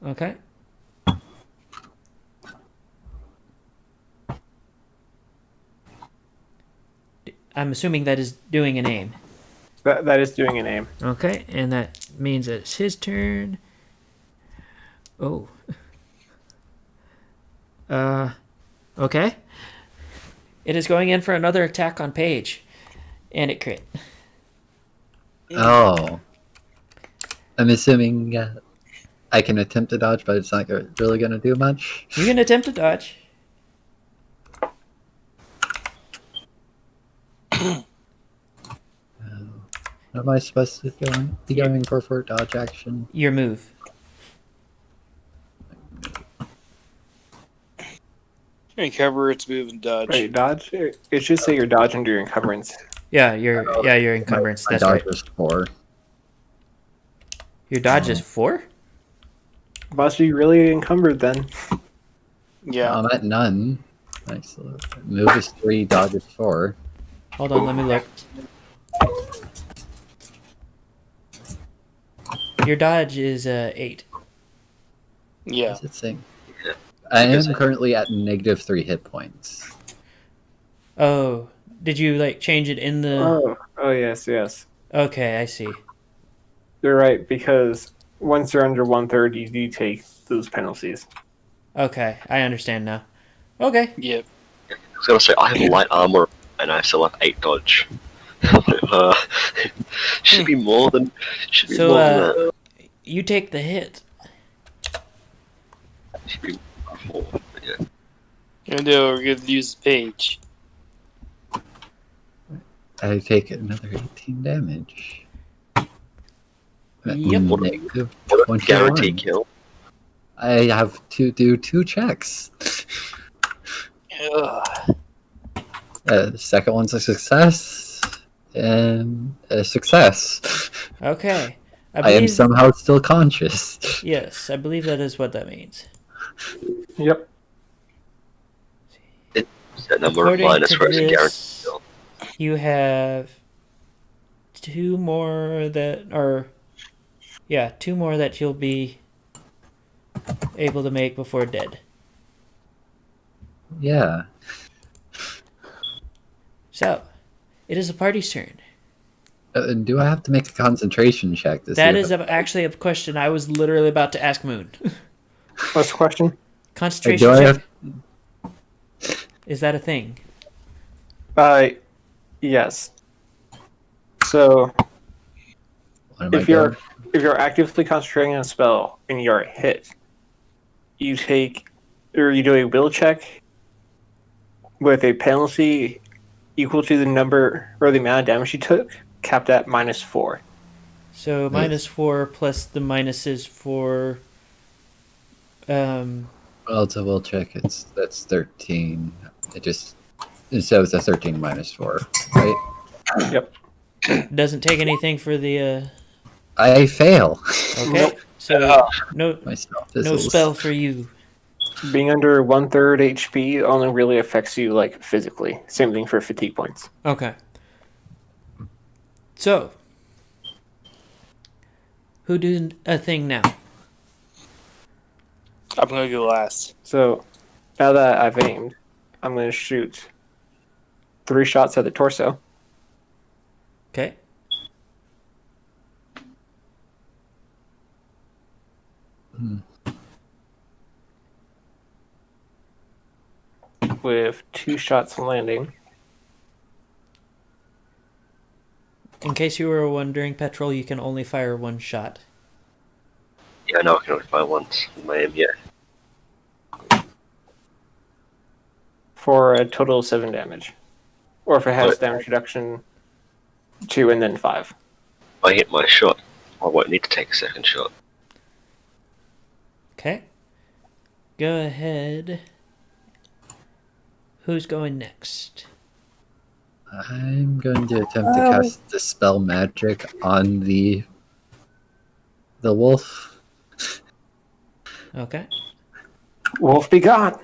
A: Okay. I'm assuming that is doing an aim.
F: That is doing an aim.
A: Okay, and that means that it's his turn. Oh. Okay. It is going in for another attack on Paige. And it crit.
E: Oh. I'm assuming I can attempt to dodge, but it's not really going to do much.
A: You can attempt to dodge.
E: What am I supposed to be going for dodge action?
A: Your move.
B: Recover its move and dodge.
F: Right, dodge. It should say you're dodging during encumbrance.
A: Yeah, your encumbrance.
E: My
A: That's
E: dodge
A: right.
E: was 4.
A: Your dodge is 4?
F: Must be really encumbered then.
B: Yeah.
E: I'm at none. Nice. Move is 3, dodge is 4.
A: Hold on, let me look. Your dodge is 8.
B: Yeah.
E: What's it saying?
D: Yeah.
E: I
D: Because
E: am currently at -3 hit points.
A: Oh, did you like change it in the?
F: Oh yes.
A: Okay, I see.
F: You're right, because once you're under 1/3, you do take those penalties.
A: Okay, I understand now. Okay.
B: Yep.
D: I was gonna say I have light armor and I still have 8 dodge. Should be more than. Should be
A: So,
D: more than that.
A: you take the hit.
D: Should be more. Yeah.
B: And we're gonna use the page.
E: I take another 18 damage.
A: Yep.
E: Negative
D: What a
E: 21.
D: guarantee kill.
E: I have to do 2 checks.
B: Ugh.
E: The second one's a success, and a success.
A: Okay.
E: I am somehow still conscious.
A: Yes, I believe that is what that means.
F: Yep.
D: That number
A: According
D: of minus
A: to
D: whereas a guarantee
A: this,
D: kill.
A: you have 2 more that are. Yeah, 2 more that you'll be able to make before dead.
E: Yeah.
A: So, it is the party's turn.
E: Do I have to make a concentration check to
A: That
E: see
A: is actually a question I was literally about to ask Moon.
F: What's the question?
A: Concentration
E: do I
A: check.
E: have
A: Is that a thing?
F: Yes. So
E: what am I
F: if you're
E: doing?
F: if you're actively concentrating on a spell and you're hit, you do a will check with a penalty equal to the number or the amount of damage you took, capped at -4.
A: So -4 plus the minuses for.
E: Well, it's a will check. That's 13. It says a 13 minus 4, right?
F: Yep.
A: Doesn't take anything for the.
E: I fail.
A: Okay.
F: Nope.
A: So no
E: My spell
A: no
E: fizzles.
A: spell for you.
F: Being under 1/3 HP only really affects you like physically. Same thing for fatigue points.
A: Okay. So, who doing a thing now?
B: I'm gonna go last.
F: So now that I've aimed, I'm going to shoot 3 shots at the torso.
A: Okay.
F: With 2 shots landing.
A: In case you were wondering, Petrol, you can only fire 1 shot.
D: Yeah, I know I can only fire once. My aim, yeah.
F: For a total of 7 damage. Or if it has damage reduction, 2 and then 5.
D: If I hit my shot, I won't need to take a second shot.
A: Okay. Go ahead. Who's going next?
E: I'm going to attempt to cast Dispel Magic on the wolf.
A: Okay.
F: Wolf be gone!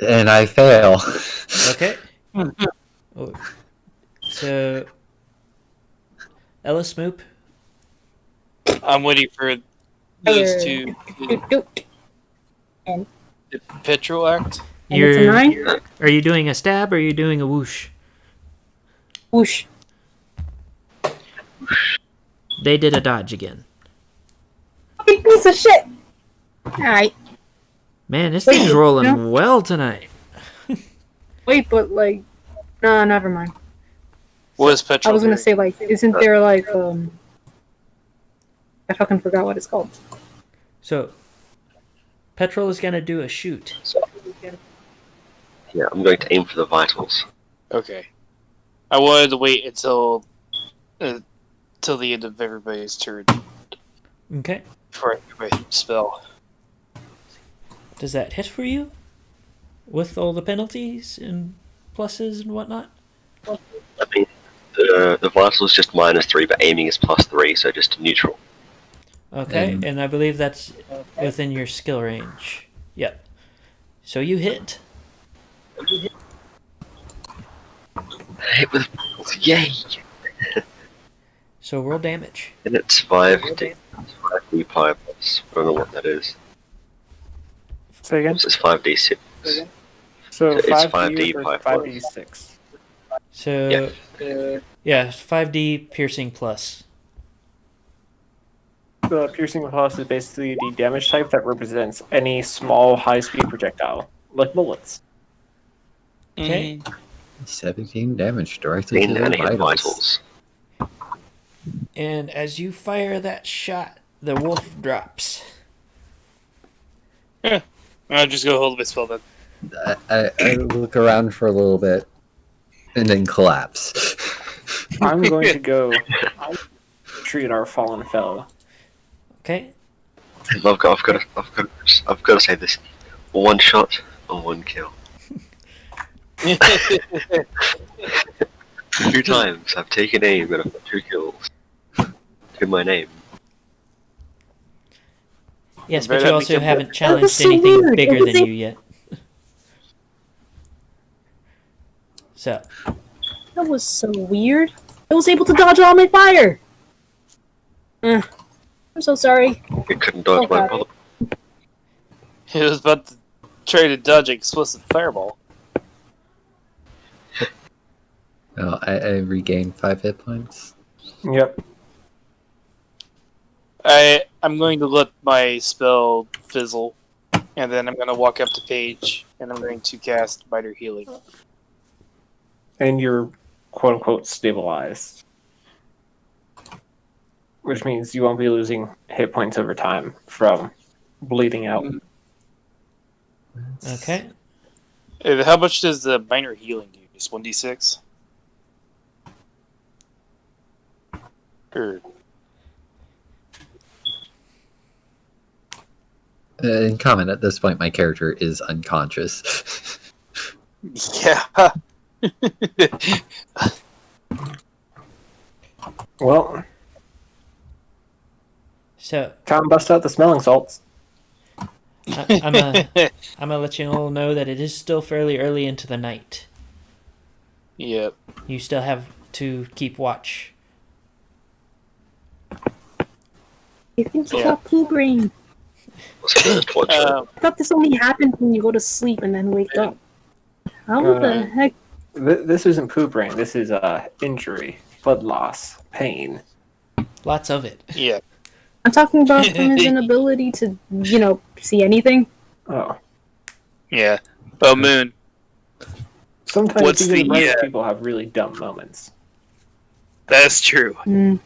E: And I fail.
A: Okay. Oh, so Ellis Moop,
B: I'm waiting for those two
C: And
B: petrol act.
C: it's a
A: you're
C: 9.
A: are you doing a stab or are you doing a whoosh?
C: Whoosh.
A: They did a dodge again.
C: Fucking piece of shit. Alright.
A: Man, this
C: Wait,
A: thing's
C: you
A: rolling
C: know?
A: well tonight.
C: Wait, but like, no, never mind.
B: What is
C: I
B: petrol?
C: was gonna
B: doing?
C: say like, isn't there like I fucking forgot what it's called.
A: So Petrol is gonna do a shoot.
D: Yeah, I'm going to aim for the vitals.
B: Okay. I wanted to wait until till the end of everybody's turn
A: Okay.
B: before I do my spell.
A: Does that hit for you? With all the penalties and pluses and whatnot?
D: I mean, the vital is just -3, but aiming is +3, so just neutral.
A: Okay,
E: And-
A: and I believe that's within your skill range. Yep. So you hit.
D: Hit with yay!
A: So roll damage.
D: And it's 5d pi plus. I don't know what that is.
F: Say again.
D: So it's 5d6.
F: So
D: It's
F: 5D
D: 5D
F: versus
D: pi
F: 5D6.
A: So yeah, 5d piercing plus.
F: The piercing plus is basically the damage type that represents any small high-speed projectile, like bullets.
A: Okay.
E: 17 damage directly to
D: And
E: the
D: it hit
E: vitals.
D: vitals.
A: And as you fire that shot, the wolf drops.
B: I'll just go hold my spell then.
E: I look around for a little bit and then collapse.
F: I'm going to go treat our fallen fellow.
A: Okay.
D: I've got to say this: 1 shot or 1 kill. 2 times I've taken aim and I've got 2 kills to my name.
A: Yes,
B: Better
A: but you
B: not
A: also
B: become-
A: haven't
C: That was
A: challenged
C: so
A: anything
C: weird.
A: bigger
C: It was
A: than
C: a-
A: you yet. So,
C: That was so weird. I was able to dodge all my fire. I'm so sorry.
D: It couldn't dodge my
C: Okay.
D: bullet.
B: He was about to try to dodge an explosive fireball.
E: No, I regained 5 hit points.
F: Yep.
B: I'm going to let my spell fizzle, and then I'm going to walk up to Paige, and I'm going to cast Minor Healing.
F: And you're quote-unquote stabilized. Which means you won't be losing hit points over time from bleeding out.
A: okay.
B: How much does the Minor Healing do? Just 1d6? Or
E: In common, at this point, my character is unconscious.
B: yeah.
F: Well,
A: So,
F: time to bust out the smelling salts.
A: I'm gonna let you all know that it is still fairly early into the night.
B: Yep.
A: You still have to keep watch.
C: I think you
B: Yeah.
C: got poo brain.
D: Torture.
C: I thought this only happened when you go to sleep and then wake up. How the heck?
F: This isn't poo brain. This is injury, blood loss, pain.
A: Lots of it.
B: Yeah.
C: I'm talking about from his inability to, see anything.
F: Oh.
B: Yeah. Oh, Moon.
F: Sometimes
B: What's
F: even
B: the,
F: the brightest people have really dumb moments.
B: That's true.
C: Mm.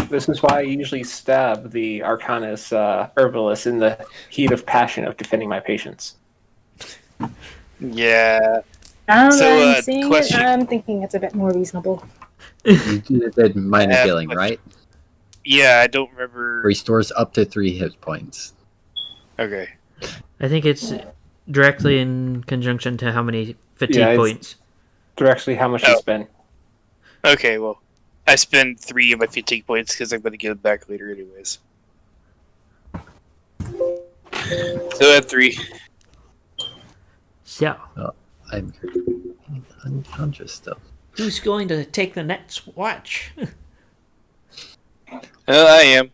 F: This is why I usually stab the Arcanus herbalist in the heat of passion of defending my patients.
B: Yeah.
C: Now
B: So,
C: that I'm seeing
B: question.
C: it, I'm thinking it's a bit more reasonable.
E: You did minor
B: have
E: healing,
B: a
E: right?
B: Yeah, I don't remember.
E: Restores up to 3 hit points.
B: Okay.
A: I think it's directly in conjunction to how many fatigue
F: Yeah, it's-
A: points.
F: Directly how much
B: Oh.
F: you spend.
B: Okay, well, I spend 3 of my fatigue points because I'm going to get them back later anyways. So I have 3.
A: So,
E: I'm unconscious still.
A: Who's going to take the next watch?
B: I am.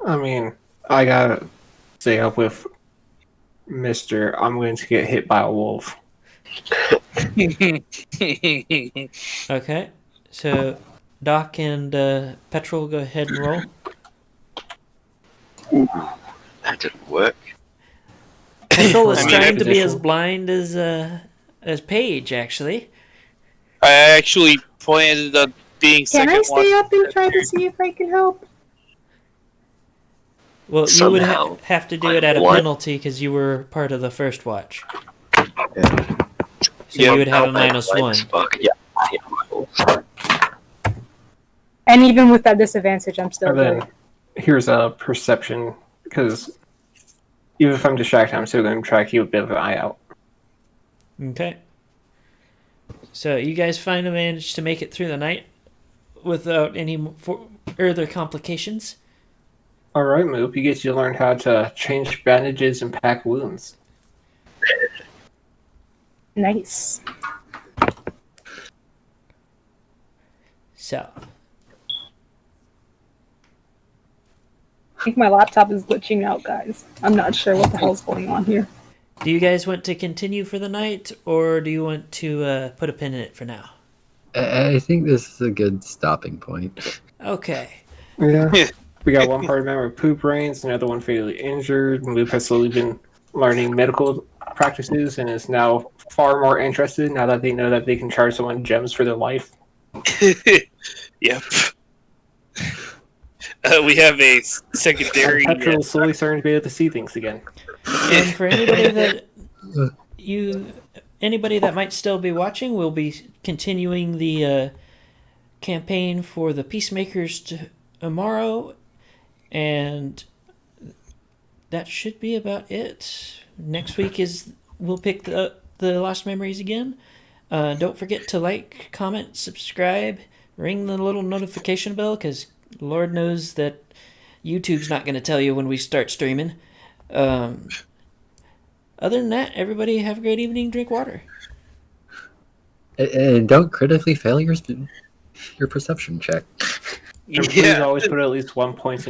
F: I mean, I gotta stay up with Mr. I'm going to get hit by a wolf.
A: Okay, so Doc and Petrol, go ahead and roll.
D: Ooh, that didn't work.
A: Petrol is
F: I mean,
A: trying to be as
F: position.
A: blind as Paige, actually.
B: I actually planned on being
C: Can I
B: second
C: stay
B: watch.
C: up and try to see if I can help?
A: Well, you would
D: Somehow,
A: have to do it at a
D: what?
A: penalty because you were part of the first watch.
D: Yeah.
A: So you would have a
D: I'm
A: -1.
D: blind as fuck. Yeah.
C: And even with that disadvantage, I'm still
F: And then
C: good.
F: here's a perception, because even if I'm distracted, I'm still going to try to keep a bit of an eye out.
A: Okay. So you guys finally managed to make it through the night without any further complications.
F: All right, Moop, you get to learn how to change bandages and pack wounds.
C: Nice.
A: So,
C: I think my laptop is glitching out, guys. I'm not sure what the hell's going on here.
A: do you guys want to continue for the night, or do you want to put a pin in it for now?
E: I think this is a good stopping point.
A: Okay.
F: Yeah. We got one party member with poop brains, another one fatally injured. Moop has slowly been learning medical practices and is now far more interested now that they know that they can charge someone gems for their life.
B: Yep. We have a secondary.
F: Petrol is slowly starting to be able to see things again.
A: And for anybody that might still be watching, we'll be continuing the campaign for the Peacemakers tomorrow, and that should be about it. Next week we'll pick the Lost Memories again. Don't forget to like, comment, subscribe, ring the little notification bell, because Lord knows that YouTube's not going to tell you when we start streaming. Other than that, everybody have a great evening. Drink water.
E: And don't critically fail your perception check.
F: And please
B: Yeah.
F: always put at least 1 point